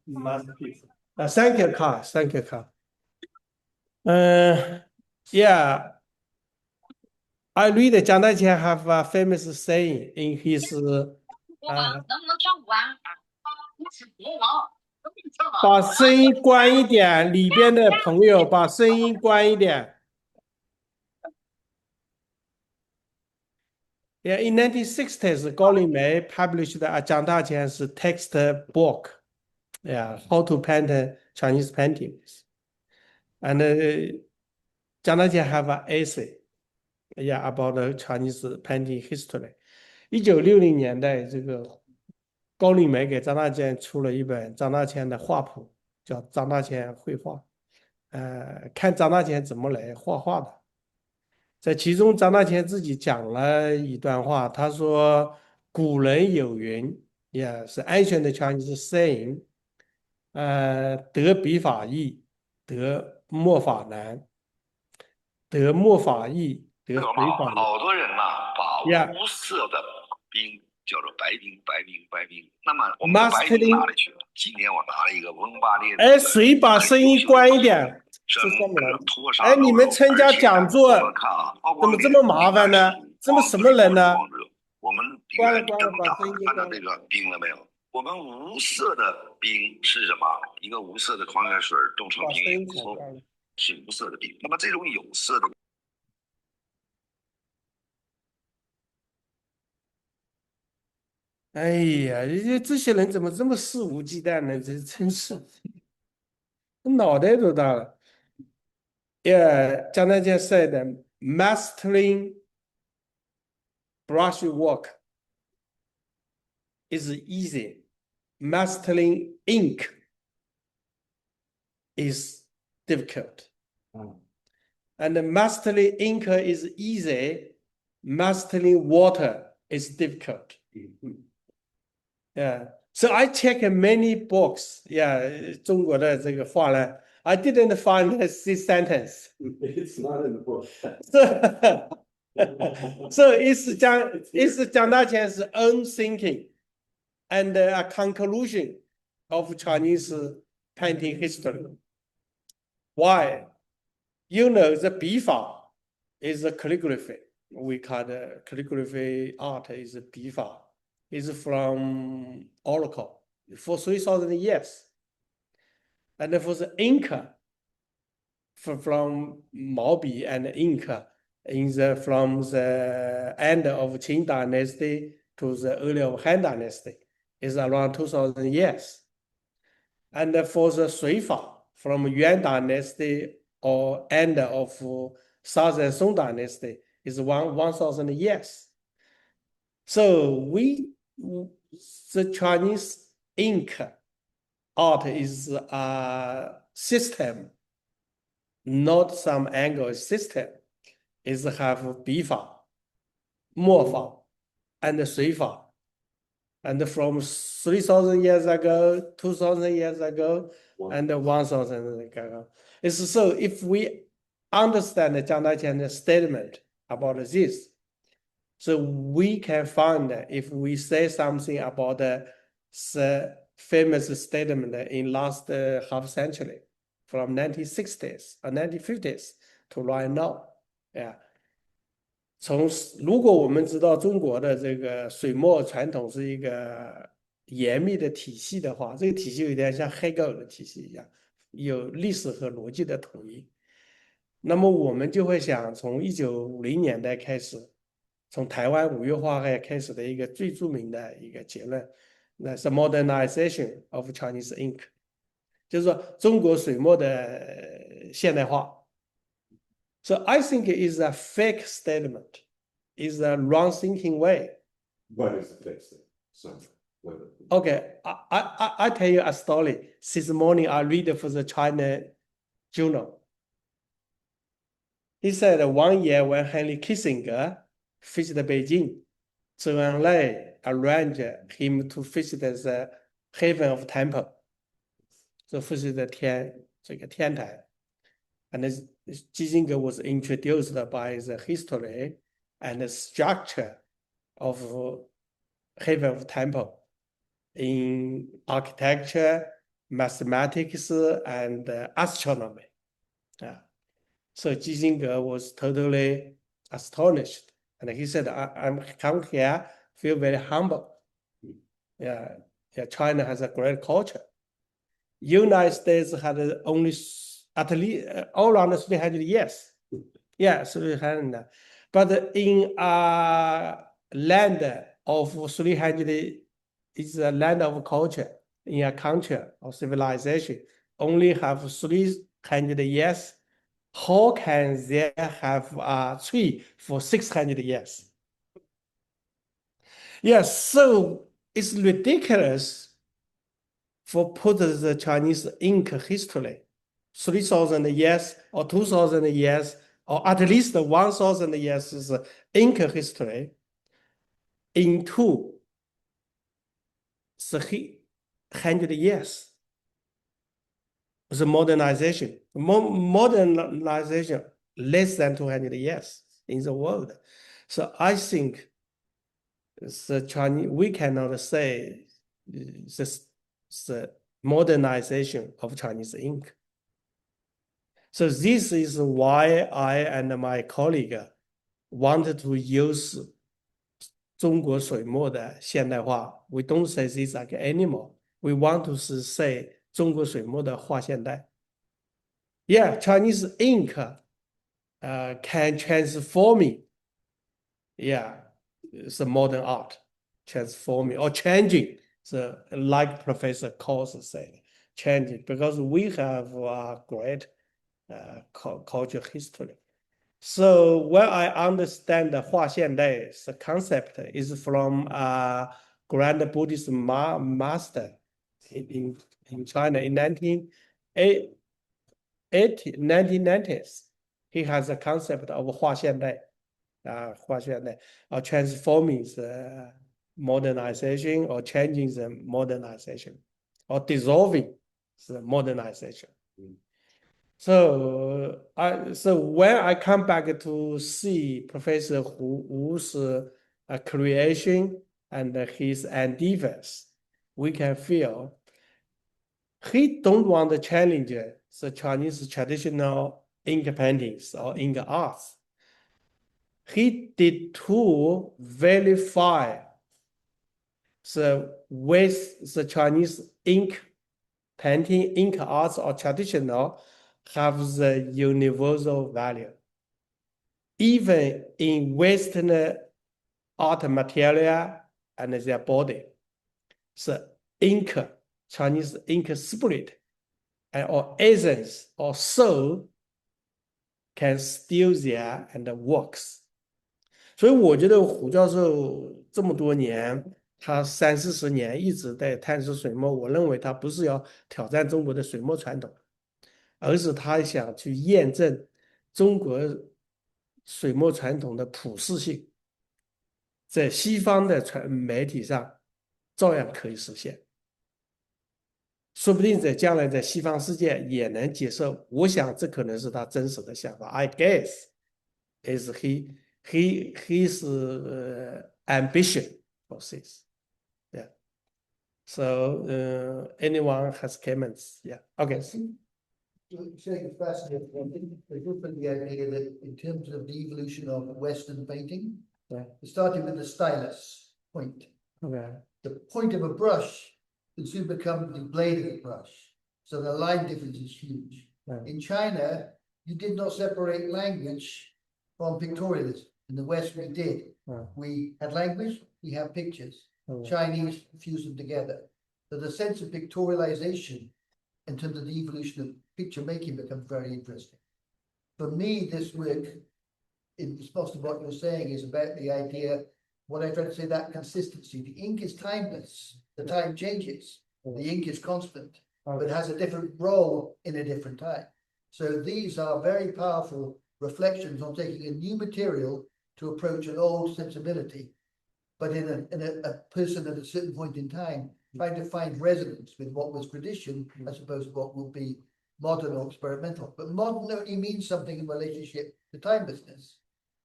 masterpiece。Thank you, Carl. Thank you, Carl. Yeah, I read 蒋大千 have a famous saying in his 把声音关一点，里边的朋友把声音关一点。Yeah, in 1960s, 高丽梅 published 蒋大千是 textbook, yeah, how to paint Chinese paintings. And 蒋大千 have an essay, yeah, about the Chinese painting history. 1960年代，这个高丽梅给张大千出了一本张大千的画谱，叫《张大千绘画》。看张大千怎么来画画的。在其中，张大千自己讲了一段话，他说：“古人有云，也是ancient Chinese saying，得笔法易，得墨法难；得墨法易，得水法难。”好多人呐，把无色的冰叫做白冰，白冰，白冰。那么我们的白冰哪里去了？今天我拿了一个温巴列。哎，谁把声音关一点？是这么人。哎，你们参加讲座怎么这么麻烦呢？这么什么人呢？我们关了，把声音看到这个冰了没有？我们无色的冰是什么？一个无色的矿泉水冻成冰以后是无色的冰。那么这种有色的。哎呀，这些人怎么这么肆无忌惮呢？这真是脑袋都大了。蒋大千 said, mastering brush work is easy. Mastering ink is difficult. And mastering ink is easy. Mastering water is difficult. Yeah. So I checked many books. Yeah, 中国的这个画呢 I didn't find this sentence. It's not in the book. So it's 蒋大千's own thinking and a conclusion of Chinese painting history. Why? You know, the 笔法 is a calligraphy. We call the calligraphy art is a 笔法. Is from Oracle for 3,000 years. And for the Inca, from Maobi and Inca, from the end of Qing dynasty to the early of Han dynasty, is around 2,000 years. And for the Suifa, from Yuan dynasty or end of Southern Song dynasty, is 1,000 years. So the Chinese ink art is a system, not some angle system. Is have 笔法、墨法 and 水法. And from 3,000 years ago, 2,000 years ago, and 1,000 ago. It's so if we understand Jiang Daqian's statement about this, so we can find if we say something about the famous statement in last half century, from 1960s or 1950s to right now. Yeah. 如果我们知道中国的这个水墨传统是一个严密的体系的话，这个体系有点像黑格尔的体系一样，有历史和逻辑的统一。那么我们就会想，从1950年代开始，从台湾五月花开始的一个最著名的一个结论，那是 modernization of Chinese ink， 就是说中国水墨的现代化。So I think it is a fake statement, is a wrong thinking way. What is the fix? So, what? Okay, I tell you a story. This morning I read for the China journal. He said 1 year when Henry Kissinger visited Beijing, Zhou Enlai arranged him to visit the Heaven of Temple, so visit Tian Tai. And Kissinger was introduced by the history and the structure of Heaven of Temple in architecture, mathematics, and astronomy. So Kissinger was totally astonished. And he said, I'm come here, feel very humble. Yeah, China has a great culture. United States had only at least all around 300 years. Yeah, 300. But in a land of 300, it's a land of culture, in a country of civilization, only have 300 years. How can they have a tree for 600 years? Yes, so it's ridiculous for put the Chinese ink history, 3,000 years or 2,000 years, or at least 1,000 years is ink history into 300 years. The modernization, modernization less than 200 years in the world. So I think the Chinese, we cannot say this the modernization of Chinese ink. So this is why I and my colleague wanted to use 中国水墨的现代化. We don't say this like anymore. We want to say 中国水墨的画现代. Yeah, Chinese ink can transforming. Yeah, it's a modern art, transforming or changing. So like Professor Coase said, changing, because we have a great cultural history. So when I understand the 画现代, the concept is from a Grand Buddhist master in China in 1990s. He has a concept of 画现代, 画现代, or transforming the modernization or changing the modernization or dissolving the modernization. So when I come back to see Professor Hu's creation and his endeavors, we can feel he don't want to challenge the Chinese traditional ink paintings or ink arts. He did to verify with the Chinese ink painting, ink arts or traditional have the universal value. Even in Western art material and their body. The ink, Chinese ink spirit, or essence or soul can still there and works. 所以我觉得胡教授这么多年，他30-40年一直在探索水墨，我认为他不是要挑战中国的水墨传统，而是他想去验证中国水墨传统的普适性，在西方的媒体上照样可以实现，说不定在将来在西方世界也能接受。我想这可能是他真实的想法。I guess is his ambition for this. Yeah. So anyone has comments? Yeah. Okay. You're saying it's fascinating. I think there's open the idea that in terms of the evolution of Western painting, it started with the stylus point. Okay. The point of a brush will soon become the blade of the brush. So the line difference is huge. In China, you did not separate language from pictorialism. In the West, we did. We had language, we have pictures. Chinese fused them together. So the sense of pictorialization in terms of the evolution of picture making becomes very interesting. for me, this work, in response to what you're saying, is about the idea, what I try to say, that consistency. The ink is timeless, the time changes, the ink is constant, but has a different role in a different time. So these are very powerful reflections on taking a new material to approach an old sensibility, but in a person at a certain point in time, trying to find resonance with what was tradition as opposed to what will be modern or experimental. But modern only means something in relationship to timelessness.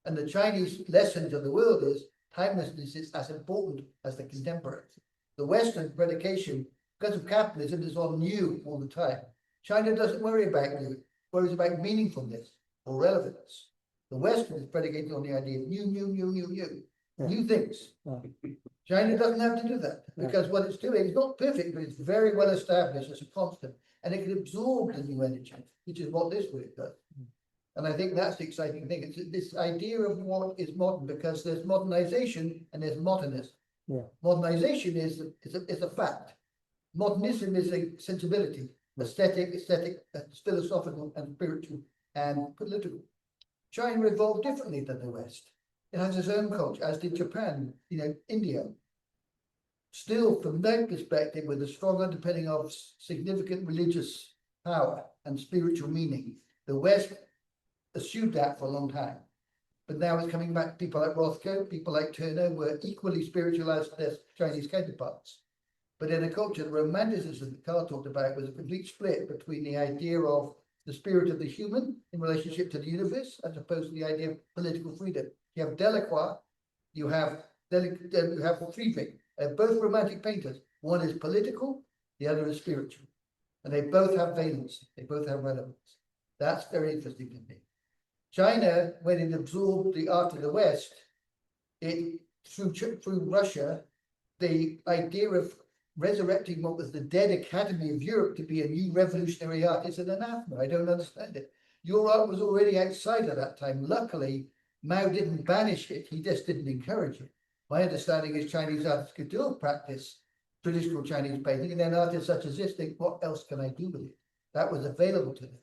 And the Chinese lesson to the world is timelessness is as important as the contemporary. The Western predication, because of capitalism, is on new all the time. China doesn't worry about new, worries about meaningfulness or relevance. The Western is predicated on the idea of new things. China doesn't have to do that because what it's doing is not perfect, but it's very well established as a constant, and it can absorb the new energy, which is what this work does. And I think that's the exciting thing. It's this idea of what is modern, because there's modernization and there's modernism. Modernization is a fact. Modernism is a sensibility, aesthetic, philosophical, and spiritual, and political. China evolved differently than the West. It has its own culture, as did Japan, India. Still, from that perspective, with a strong underpinning of significant religious power and spiritual meaning, the West assumed that for a long time. But now it's coming back. People like Rothko, people like Turner were equally spiritual as their Chinese counterparts. But in a culture, the romanticism that Carl talked about was a complete split between the idea of the spirit of the human in relationship to the universe, as opposed to the idea of political freedom. You have Delacroix, you have Friedrich, both romantic painters. One is political, the other is spiritual. And they both have valence, they both have relevance. That's very interesting to me. China, when it absorbed the art of the West, through Russia, the idea of resurrecting what was the dead Academy of Europe to be a new revolutionary art is an anathema. I don't understand it. Your art was already outside at that time. Luckily, Mao didn't banish it. He just didn't encourage it. My understanding is Chinese artists could still practice traditional Chinese painting, and then artists such as this think, what else can I do with it? That was available to them.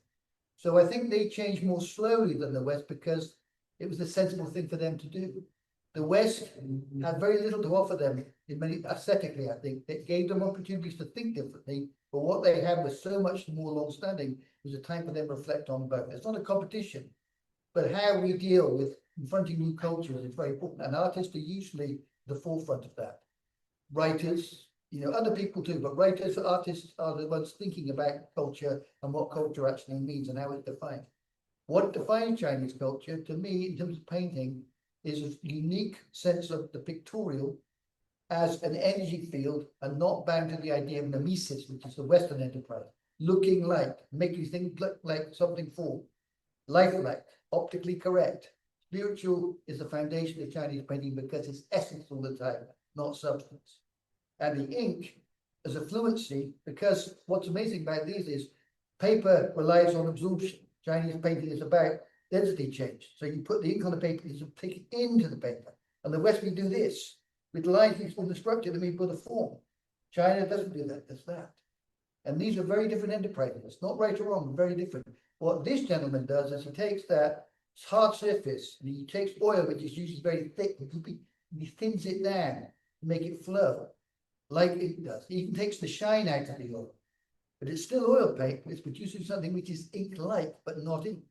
So I think they changed more slowly than the West because it was the sensible thing for them to do. The West had very little to offer them in many aesthetically, I think. It gave them opportunities to think differently, but what they had was so much more long-standing. It was a time for them to reflect on both. It's not a competition, but how we deal with confronting new cultures is very important. And artists are usually the forefront of that. Writers, other people too, but writers, artists are the ones thinking about culture and what culture actually means and how it's defined. What defines Chinese culture, to me, in terms of painting, is a unique sense of the pictorial as an energy field and not bound to the idea of mimesis, which is the Western enterprise. Looking like, make you think like something form, lifelike, optically correct. Spiritual is the foundation of Chinese painting because it's essence all the time, not substance. And the ink as a fluency, because what's amazing about these is paper relies on absorption. Chinese painting is about density change. So you put the ink on the paper, you take it into the paper. And the West, we do this. With lines, we form the structure, then we put a form. China doesn't do that, does that. And these are very different enterprises. It's not right or wrong, very different. What this gentleman does is he takes that hard surface and he takes oil, which is usually very thick, and he thins it down to make it flow like ink does. He even takes the shine out of the oil. But it's still oil paint, but it's producing something which is ink-like, but not ink.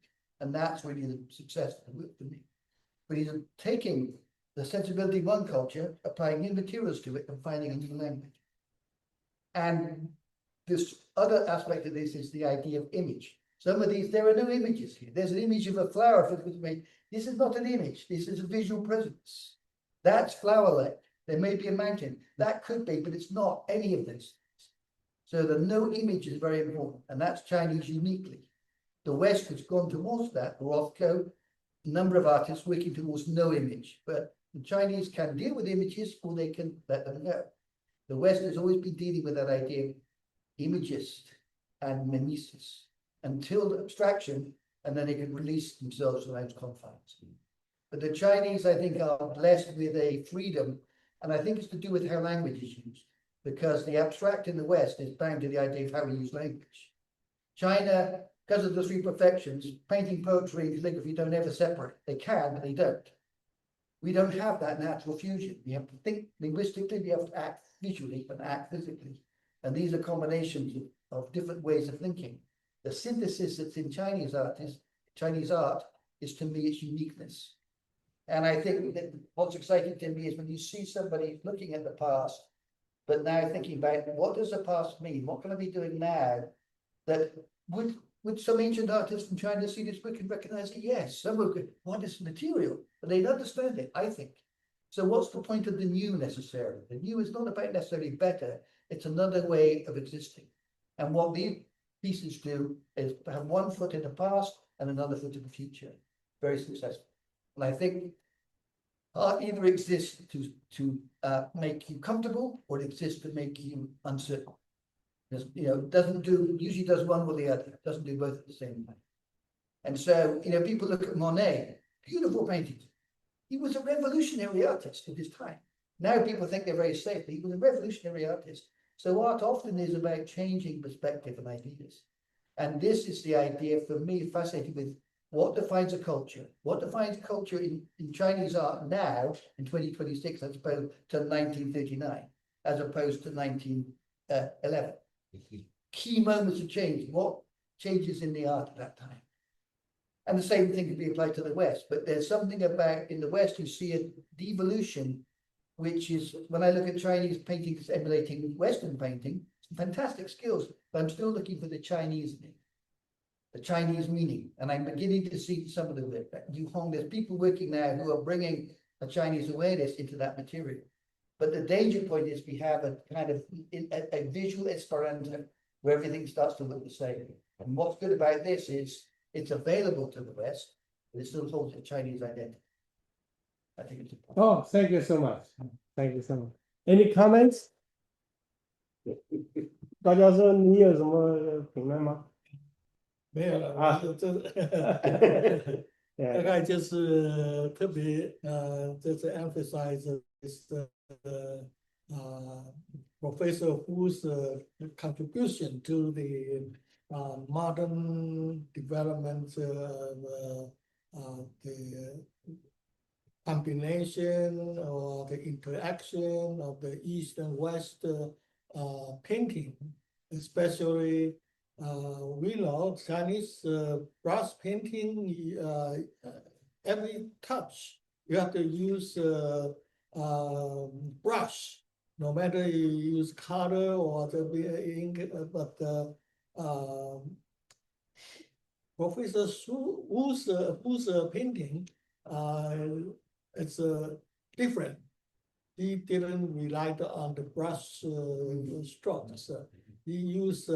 And that's really the success of the work for me. But he's taking the sensibility of one culture, applying new materials to it and finding a new language. And this other aspect of this is the idea of image. Some of these, there are no images here. There's an image of a flower. This is not an image. This is a visual presence. That's flower-like. There may be a mountain. That could be, but it's not any of this. So the no image is very important. And that's Chinese uniquely. The West has gone towards that. Rothko, a number of artists working towards no image. But the Chinese can deal with images or they can let them go. The West has always been dealing with that idea of imagist and mimesis until the abstraction, and then they can release themselves from those confines. But the Chinese, I think, are blessed with a freedom, and I think it's to do with how language is used, because the abstract in the West is bound to the idea of how we use language. China because of the three perfections, painting, poetry, and calligraphy don't ever separate. They can, but they don't. We don't have that natural fusion. We have to think linguistically, we have to act visually and act physically. And these are combinations of different ways of thinking. The synthesis that's in Chinese art is to me its uniqueness. And I think that what's exciting to me is when you see somebody looking at the past, but now thinking about what does the past mean? What can I be doing now that would some ancient artists from China see this book and recognize it? Yes, some would go, what is material? But they'd understand it, I think. So what's the point of the new necessarily? The new is not about necessarily better, it's another way of existing. And what these pieces do is have one foot in the past and another foot in the future. Very successful. And I think art either exists to make you comfortable or it exists to make you uncertain. You know, usually does one or the other, doesn't do both at the same time. And so, you know, people look at Monet, beautiful paintings. He was a revolutionary artist of his time. Now people think they're very safe, but he was a revolutionary artist. So art often is about changing perspective and ideas. And this is the idea for me, fascinating with what defines a culture. What defines a culture in Chinese art now in 2026 as opposed to 1939, as opposed to 1911. Key moments of change, what changes in the art at that time. And the same thing can be applied to the West, but there's something about in the West you see a devolution, which is when I look at Chinese paintings emulating Western painting, some fantastic skills, but I'm still looking for the Chinese meaning. And I'm beginning to see some of the work. There's people working now who are bringing a Chinese awareness into that material. But the danger point is we have a kind of a visual Esperanto where everything starts to look the same. And what's good about this is it's available to the West, but it still holds a Chinese identity. I think it's important. Oh, thank you so much. Thank you so much. Any comments? 大家说你有什么评论吗？没有了啊大概就是特别这次 emphasize is Professor Hu's contribution to the modern development the combination or the interaction of the East and West painting, especially we know Chinese brush painting, every touch you have to use brush, no matter you use color or the ink, but Professor Hu's painting, it's different. He didn't rely on the brush strokes. He used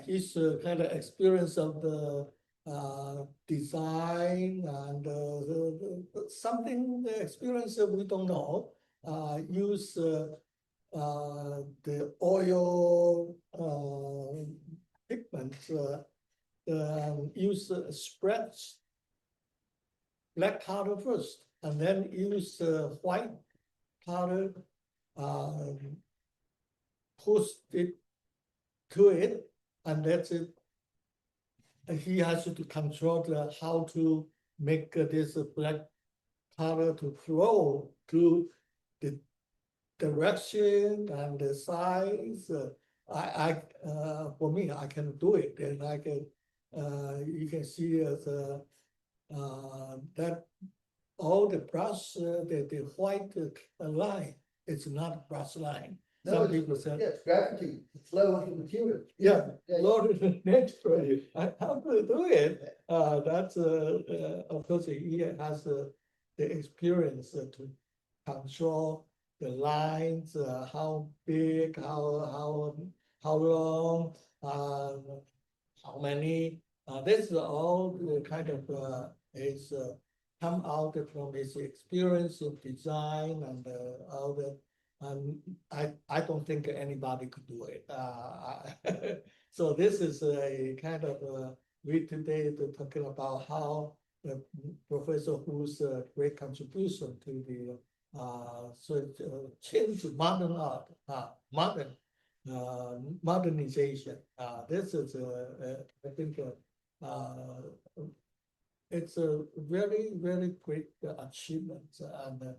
his kind of experience of the design and something, the experience that we don't know, use the oil pigments, use spreads black color first, and then use white color, push it to it, and that's it. And he has to control how to make this black color to flow to the direction and the size. For me, I can do it, and I can. You can see that all the brush, the white line, it's not brush line. Some people say, yes, gravity, flow of the material. yeah, Lord, naturally, how to do it? That's of course he has the experience to control the lines, how big, how long, how many. This is all the kind of is come out from his experience of design and all that. I don't think anybody could do it. So this is a kind of we today talking about how Professor Hu's great contribution to the change modern art, modern modernization. This is, I think, it's a very, very great achievement. And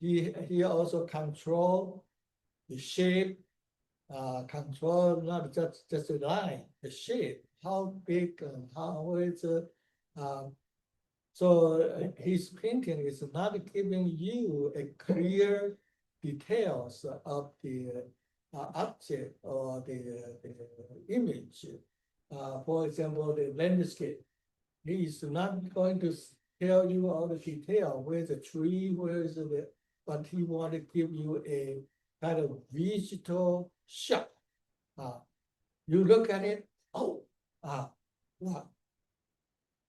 he also control the shape, control not just the line, the shape, how big and how it's. So his painting is not giving you a clear details of the object or the image. For example, the landscape. He is not going to tell you all the detail, where's the tree, where's the, but he want to give you a kind of visual shot. You look at it, oh, wow.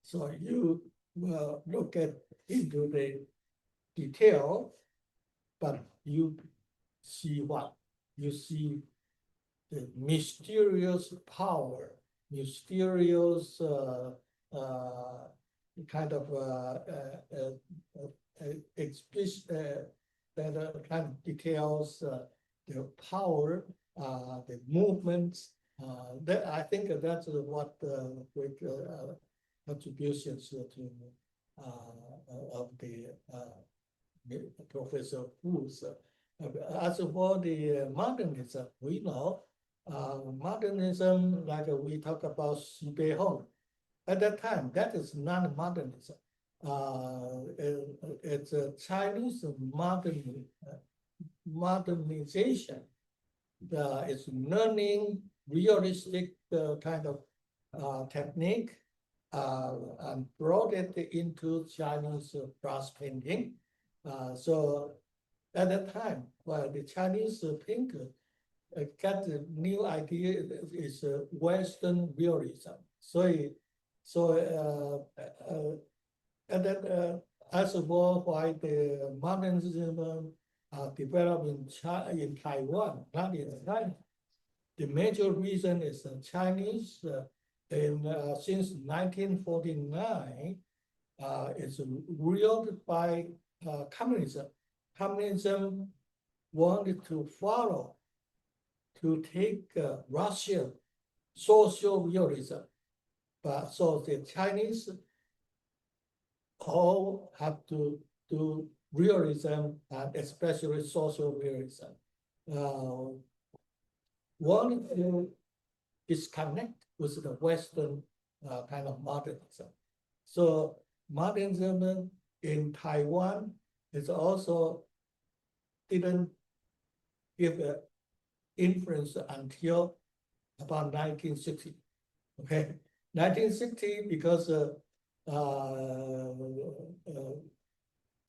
So you will look at into the detail, but you see what? You see the mysterious power, mysterious kind of that kind of details, the power, the movements. That I think that's what great contributions to of the Professor Wu's. As for the modernism, we know modernism, like we talk about Xi Bei Hong. At that time, that is not modernism. It's a Chinese modernization. It's learning realistic kind of technique and brought it into Chinese brass painting. So at that time, well, the Chinese painter got the new idea is Western realism. So and then as for why the modernism developed in Taiwan, not in China, the major reason is the Chinese since 1949 is ruled by communism. Communism wanted to follow, to take Russian social realism. But so the Chinese all have to do realism and especially social realism. Wanted to disconnect with the Western kind of modernism. So modernism in Taiwan is also didn't give an influence until about 1960. Okay, 1960 because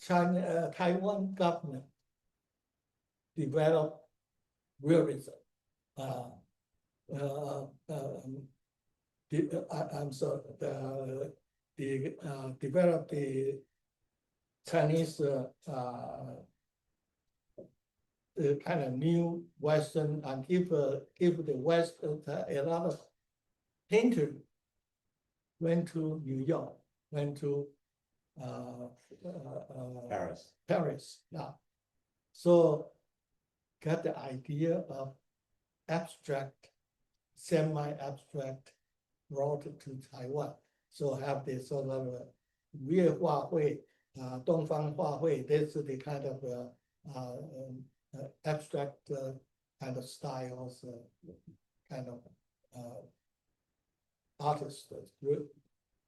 Taiwan government developed realism. I'm sorry, developed the Chinese kind of new Western and give the West a lot of painters went to New York, went to Paris, yeah. So got the idea of abstract, semi-abstract brought to Taiwan. So have this sort of 粤画会, 东方画会, this is the kind of abstract kind of styles, kind of artists.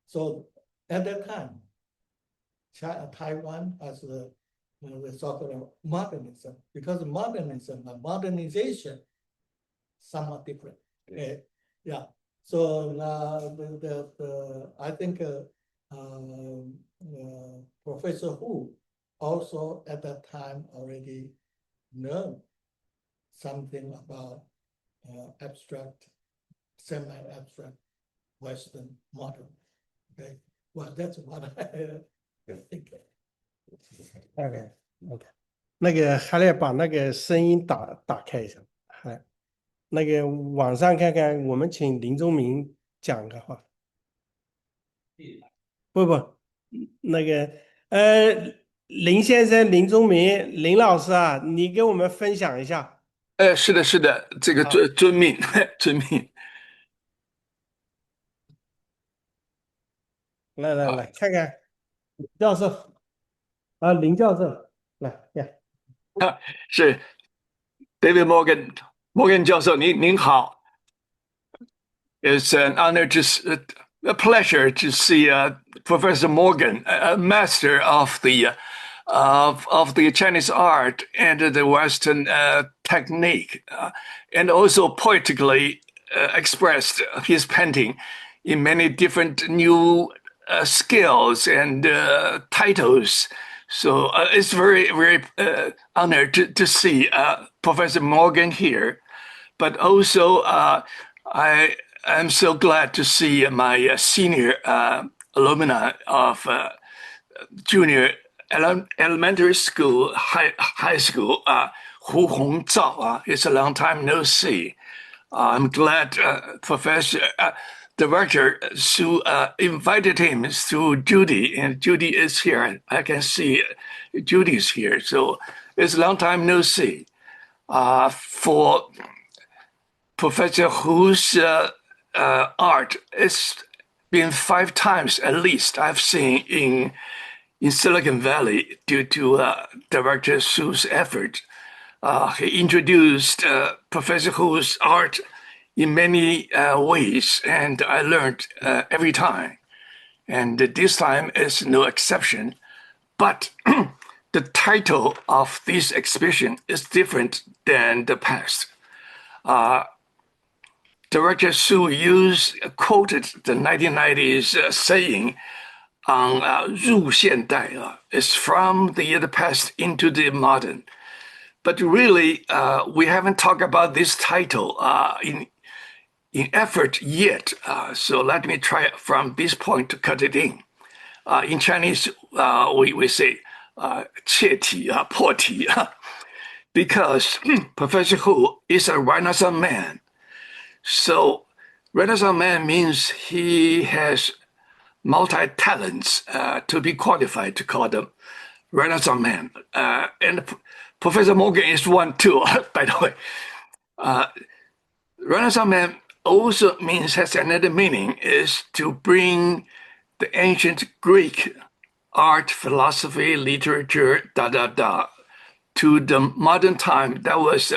So at that time, Taiwan has the sort of modernism, because modernism and modernization somewhat different. Yeah. So I think Professor Hu also at that time already know something about abstract, semi-abstract Western modern. Okay, well, that's what I think. OK， 那个还得把那个声音打开一下，那个网上看看，我们请林宗明讲个话。不，那个林先生、林宗明、林老师啊，你给我们分享一下。是的，是的，这个遵命，遵命。来，看看教授啊，林教授，来呀。是 David Morgan 教授，您好。It's an honor a pleasure to see Professor Morgan, a master of the Chinese art and the Western technique, and also poetically expressed his painting in many different new skills and titles. So it's very honored to see Professor Morgan here. But also, I am so glad to see my senior alumni of junior elementary school, high school, Hu Hongzhao. It's a long time no see. I'm glad Professor Director Su invited him through Judy, and Judy is here. I can see Judy's here. So it's a long time no see. For Professor Hu's art, it's been 5 times at least I've seen in Silicon Valley due to Director Su's effort. He introduced Professor Hu's art in many ways, and I learned every time. And this time is no exception. But the title of this exhibition is different than the past. Director Su quoted the 1990s saying on 入现代, it's from the past into the modern. But really, we haven't talked about this title in effort yet. So let me try from this point to cut it in. In Chinese, we say 切题, 破题, because Professor Hu is a Renaissance man. So Renaissance man means he has multi-talents to be qualified to call them Renaissance man. And Professor Morgan is one too, by the way. Renaissance man also has another meaning, is to bring the ancient Greek art, philosophy, literature, to the modern time. That was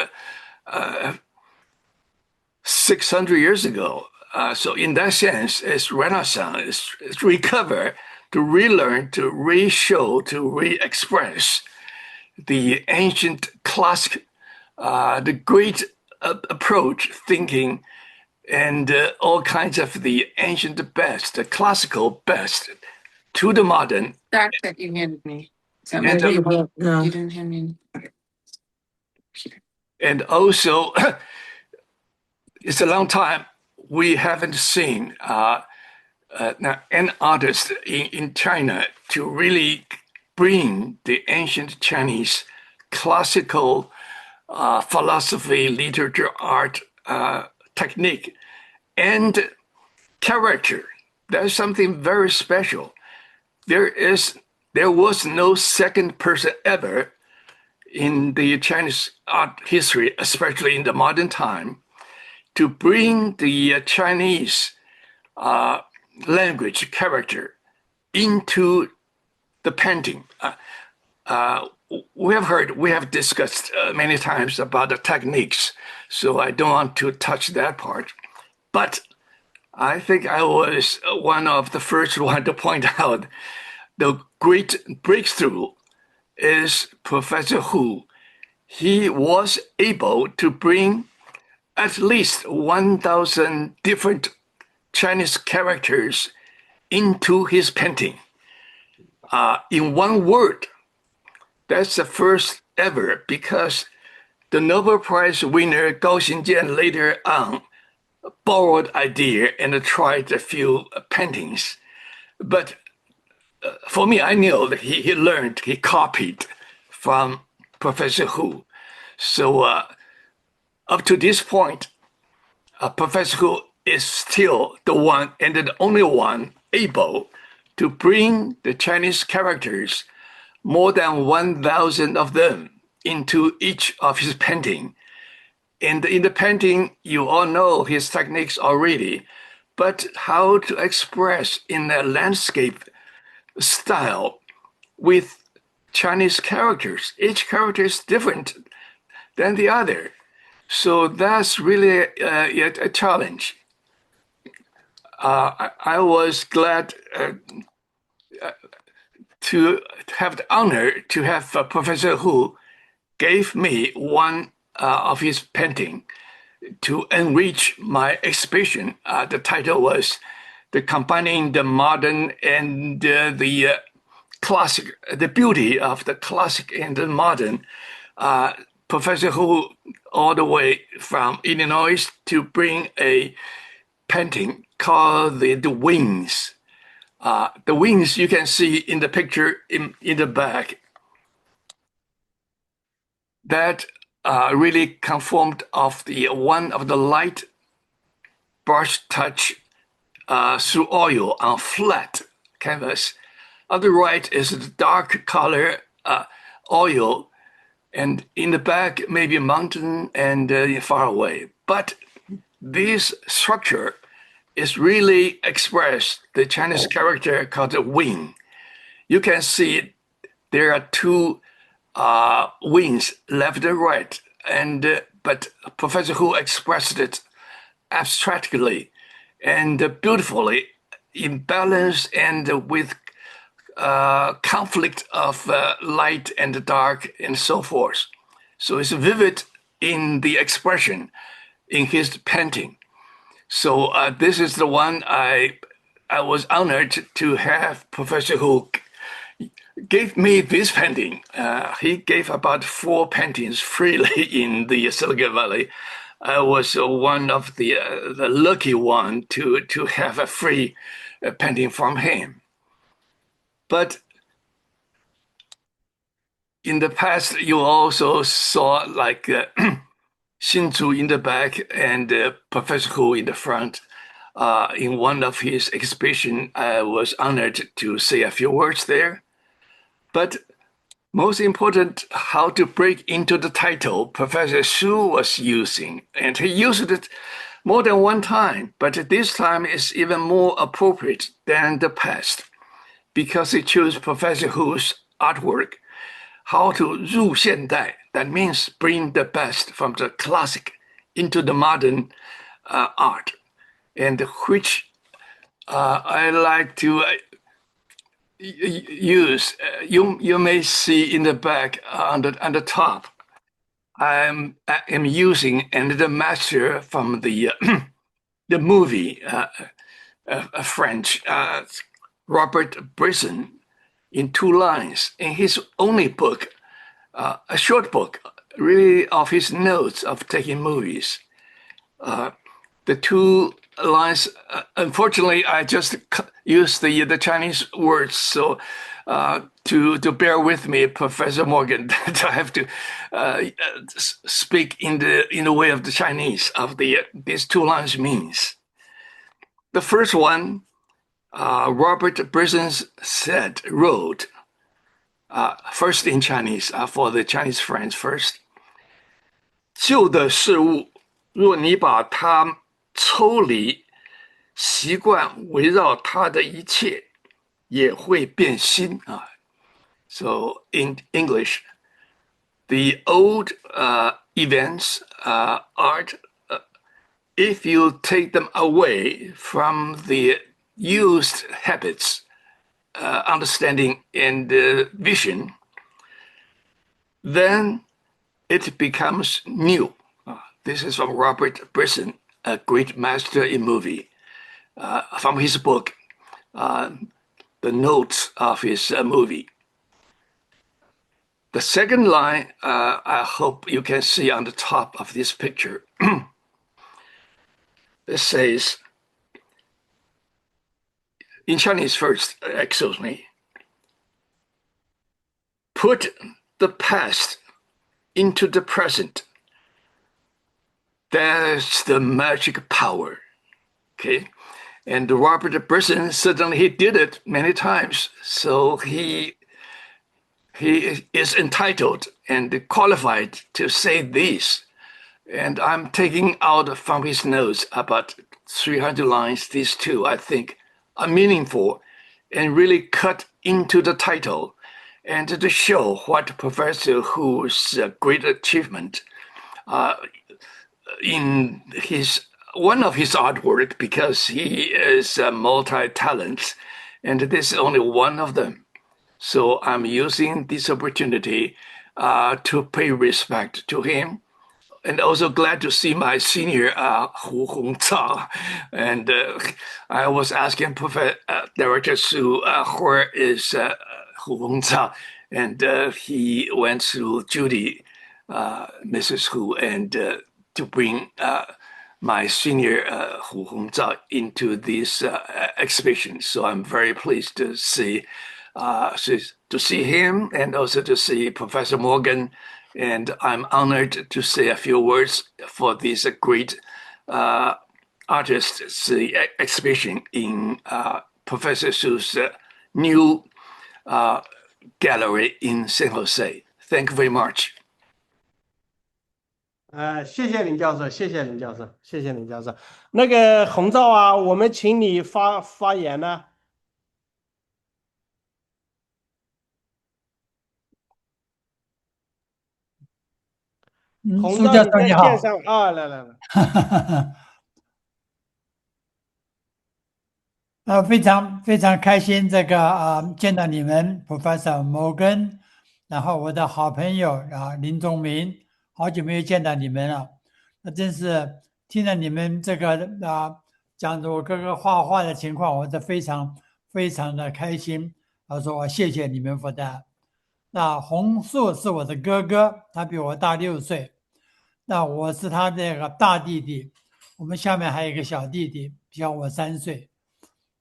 600 years ago. So in that sense, it's Renaissance, it's recover, to relearn, to re-show, to re-express the ancient classic, the great approach, thinking, and all kinds of the ancient best, the classical best, to the modern. Doctor, you hear me? And, No. You didn't hear me. And also, it's a long time we haven't seen an artist in China to really bring the ancient Chinese classical philosophy, literature, art, technique, and character. That's something very special. There was no second person ever in the Chinese art history, especially in the modern time, to bring the Chinese language character into the painting. We have discussed many times about the techniques, so I don't want to touch that part. But I think I was one of the first one to point out the great breakthrough is Professor Hu. He was able to bring at least 1,000 different Chinese characters into his painting in one word. That's the first ever, because the Nobel Prize winner Gao Xinjian later on borrowed idea and tried a few paintings. But for me, I knew that he copied from Professor Hu. So up to this point, Professor Hu is still the one and the only one able to bring the Chinese characters, more than 1,000 of them, into each of his painting. And in the painting, you all know his techniques already, but how to express in a landscape style with Chinese characters. Each character is different than the other. So that's really a challenge. I was glad to have the honor to have Professor Hu gave me one of his painting to enrich my exhibition. The title was "The Combining the Modern and the Classic," the beauty of the classic and the modern. Professor Hu, all the way from Illinois, to bring a painting called the Wings. The wings you can see in the picture in the back. That really conformed of the one of the light brush touch through oil on flat canvas. On the right is the dark color oil, and in the back maybe a mountain and far away. But this structure is really expressed the Chinese character called the wing. You can see there are two wings, left and right, and but Professor Hu expressed it abstractly and beautifully, in balance and with conflict of light and dark and so forth. So it's vivid in the expression in his painting. So this is the one I was honored to have Professor Hu gave me this painting. He gave about 4 paintings freely in the Silicon Valley. I was one of the lucky one to have a free painting from him. But in the past, you also saw like Xinzu in the back and Professor Hu in the front. In one of his exhibition, I was honored to say a few words there. But most important, how to break into the title Professor Xu was using. And he used it more than one time, but this time is even more appropriate than the past because he chose Professor Hu's artwork, how to 入现代. That means bring the best from the classic into the modern art, and which I like to use. You may see in the back on the top. I am using another master from the the movie, French, Robert Bresson, in 2 lines in his only book, a short book, really of his notes of taking movies. The 2 lines, unfortunately, I just used the Chinese words, so to bear with me, Professor Morgan, that I have to speak in the way of the Chinese of these 2 lines means. The first one, Robert Bresson wrote, first in Chinese, for the Chinese friends first. 旧的事物，若你把它抽离，习惯围绕它的一切，也会变新啊。So in English, the old events, art, if you take them away from the used habits, understanding and vision, then it becomes new. This is from Robert Bresson, a great master in movie, from his book, the notes of his movie. The second line, I hope you can see on the top of this picture. It says, in Chinese first, excuse me, put the past into the present. That's the magic power, okay? And Robert Bresson, certainly he did it many times, so he is entitled and qualified to say this. And I'm taking out from his notes about 300 lines. These two, I think, are meaningful and really cut into the title and to show what Professor Hu's great achievement in one of his artwork, because he is a multi-talent, and this is only one of them. So I'm using this opportunity to pay respect to him, and also glad to see my senior Hu Hongzao. And I was asking Director Su, where is Hu Hongzao? And he went to Judy, Mrs. Hu, and to bring my senior Hu Hongzao into this exhibition. So I'm very pleased to see him and also to see Professor Morgan. And I'm honored to say a few words for this great artists exhibition in Professor Su's new gallery in San Jose. Thank you very much. 谢谢林教授，谢谢林教授，谢谢林教授。那个洪照啊，我们请你发言呢。洪照，你在线上啊？来。非常非常开心，见到你们 Professor Morgan， 然后我的好朋友林宗明，好久没有见到你们了，那真是听了你们讲着我哥哥画画的情况，我是非常非常的开心。说我谢谢你们for that。那洪树是我的哥哥，他比我大6岁，那我是他的大弟弟，我们下面还有一个小弟弟，小我3岁。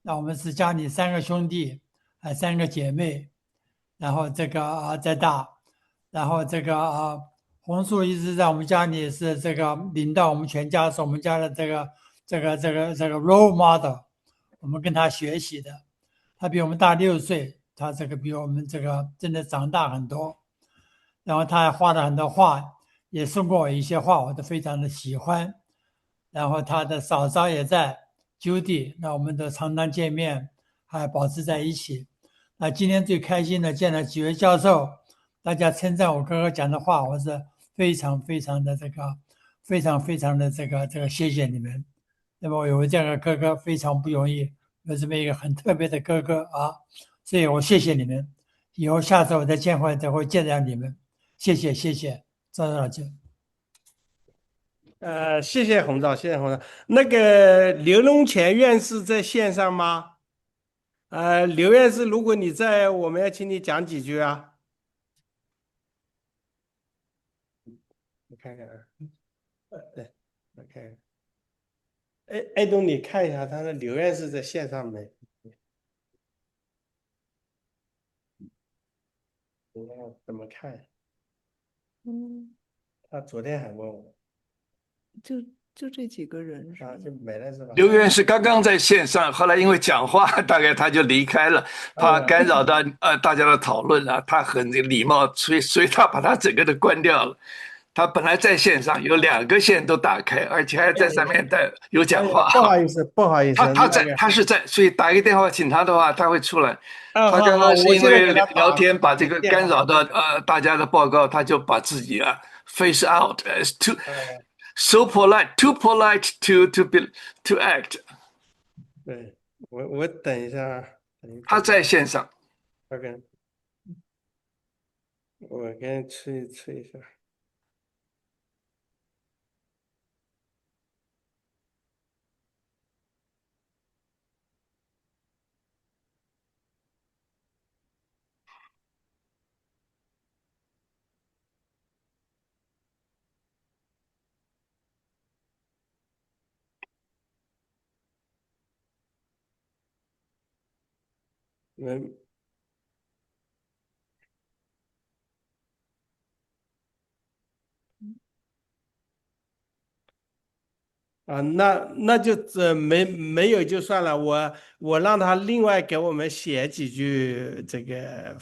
那我们是家里3个兄弟，3个姐妹，然后再大，然后洪树一直在我们家里是领导我们全家，是我们家的这个 role model， 我们跟他学习的。他比我们大6岁，他比我们真的长大很多。然后他还画了很多画，也送过我一些画，我都非常的喜欢。然后他的嫂嫂也在。Judy， 那我们都常常见面，还保持在一起。那今天最开心的见了几位教授，大家称赞我哥哥讲的话，我是非常非常的非常非常的谢谢你们。那么我有这样的哥哥非常不容易，有这么一个很特别的哥哥啊，所以我谢谢你们。以后下次我再见会见到你们，谢谢赵老师。谢谢洪照，谢谢洪照。那个刘龙前院士在线上吗？刘院士，如果你在，我们要请你讲几句啊。我看看啊，对，我看看。爱东，你看一下，他的刘院士在线上没？我怎么看？他昨天还问我。就这几个人是吧？就没了是吧？刘院士刚刚在线上，后来因为讲话，大概他就离开了，怕干扰到大家的讨论啊。他很礼貌，所以他把他整个都关掉了。他本来在线上有2个线都打开，而且还在上面有讲话。不好意思，不好意思。他是在，所以打一个电话请他的话，他会出来。他刚刚是因为聊天把这个干扰到大家的报告，他就把自己face out as too polite to act。对，我等一下。他在线上。OK， 我给你吹一下。那就没有就算了，我让他另外给我们写几句这个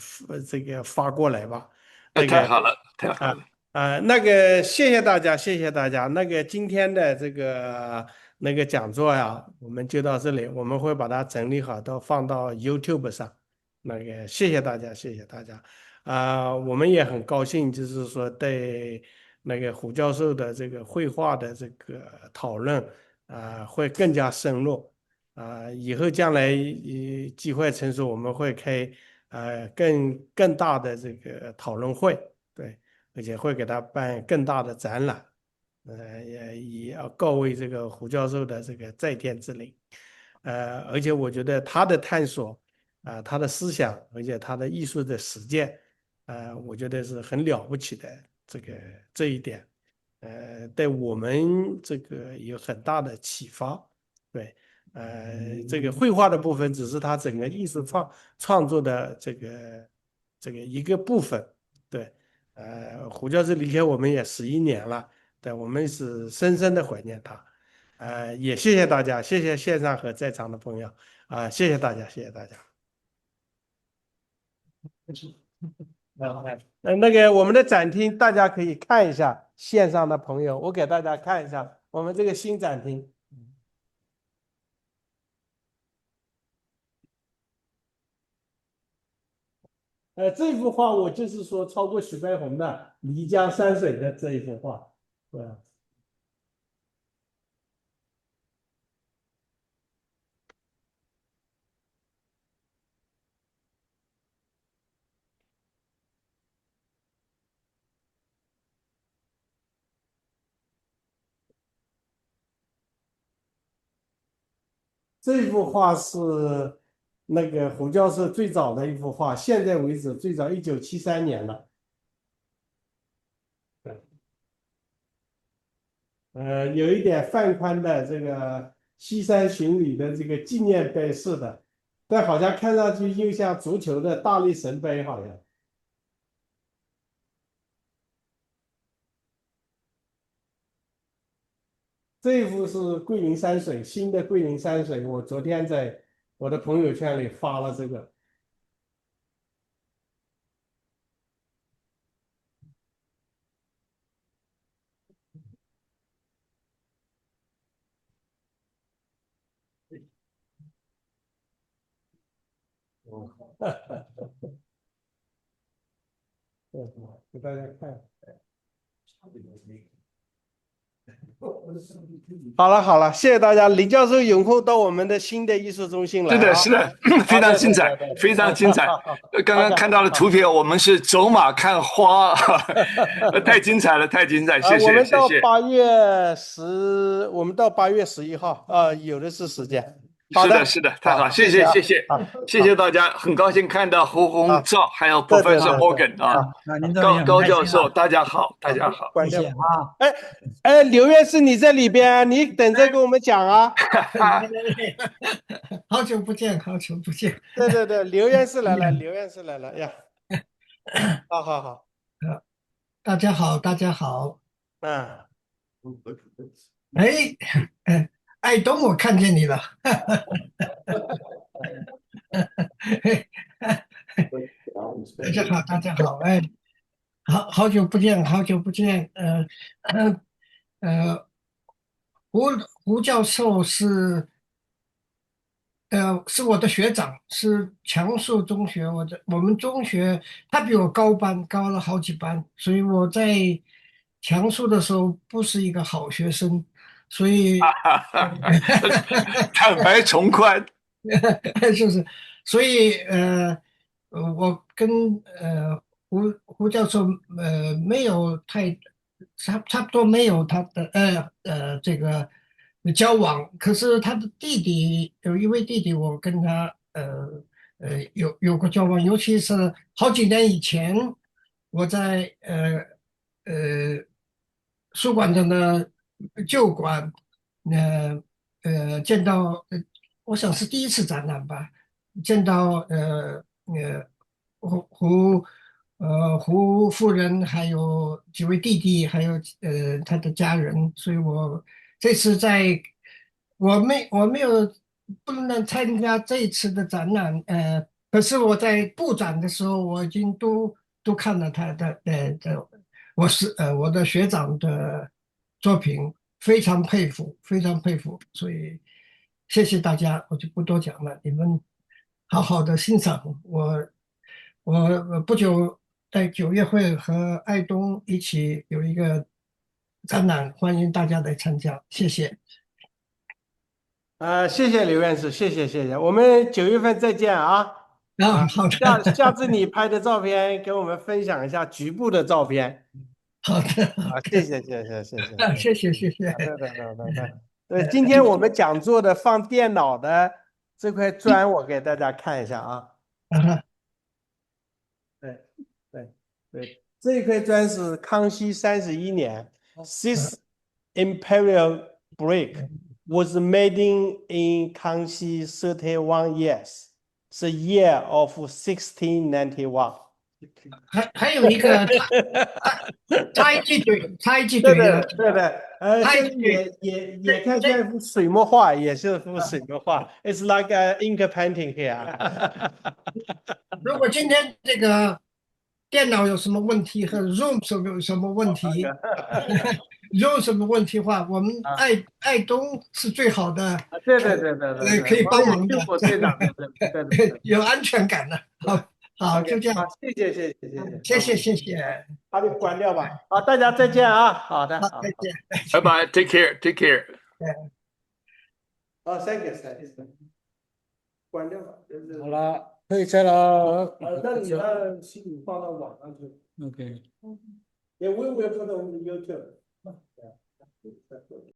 发过来吧。太好了，太好了。那个谢谢大家，谢谢大家。那个今天的这个讲座呀，我们就到这里，我们会把它整理好，都放到 YouTube 上。那个谢谢大家，谢谢大家。我们也很高兴，就是说对那个胡教授的这个绘画的这个讨论会更加深入。以后将来机会成熟，我们会开更大的这个讨论会，对。而且会给他办更大的展览，也要告慰这个胡教授的这个在天之灵，而且我觉得他的探索，他的思想，而且他的艺术的实践，我觉得是很了不起的这一点，对我们这个有很大的启发，对，这个绘画的部分只是他整个艺术创作的这个一个部分，对。胡教授离开我们也11年了，对，我们是深深的怀念他。也谢谢大家，谢谢线上和在场的朋友，谢谢大家，谢谢大家。那个我们的展厅大家可以看一下，线上的朋友，我给大家看一下我们这个新展厅。这幅画我就是说超过许白虹的《漓江山水》的这一幅画，对。这幅画是那个胡教授最早的一幅画，现在为止最早1973年了。有一点范宽的这个西山巡礼的这个纪念碑似的，但好像看上去又像足球的大力神杯，好像。这一幅是桂林山水，新的桂林山水，我昨天在我的朋友圈里发了这个。给大家看。好了，谢谢大家。李教授有空到我们的新的艺术中心来。是的，非常精彩，非常精彩。刚刚看到了图片，我们是走马看花，太精彩了，太精彩，谢谢。我们到8月11号有的是时间。是的，太好，谢谢大家，很高兴看到胡宏照还有 Professor Morgan 高教授，大家好。谢谢啊。刘院士你在里边，你等着跟我们讲啊。好久不见。对，刘院士来了呀。好。大家好。爱东，我看见你了。大家好，好久不见。胡教授是我的学长，是强恕中学，我们中学他比我高了好几班，所以我在强恕的时候不是一个好学生。所以坦白从宽，是不是？所以我跟胡教授没有差不多没有他的这个交往，可是他的弟弟有一位弟弟，我跟他有过交往，尤其是好几年以前，我在书馆的旧馆，见到我想是第一次展览吧，见到胡胡胡夫人还有几位弟弟，还有他的家人，所以我这次我没有不能参加这一次的展览，可是我在布展的时候，我已经都看了他的我的学长的作品非常佩服，非常佩服，所以谢谢大家，我就不多讲了，你们好好的欣赏我不久在9月会和爱东一起有一个展览，欢迎大家来参加，谢谢。谢谢刘院士，谢谢，我们9月份再见啊！好的，下次你拍的照片给我们分享一下局部的照片。好的，谢谢。谢谢。对，今天我们讲座的放电脑的这块砖，我给大家看一下啊。对，这一块砖是康熙31年 ，This imperial brick was made in 康熙31 years, the year of 1691。还有一个插一句嘴，对的，这也看这幅水墨画，也是幅水墨画。It's like a ink painting here 。如果今天这个电脑有什么问题和 Zoom 有什么问题，Zoom 什么问题的话，我们爱东是最好的，对，可以帮忙的，对，有安全感的。好，就这样。谢谢。把你关掉吧。好，大家再见啊。好的，再见。拜拜 ，take care。thank you。关掉吧。好了，退车了。那你让西米放到网上去。OK。也我也不懂 YouTube。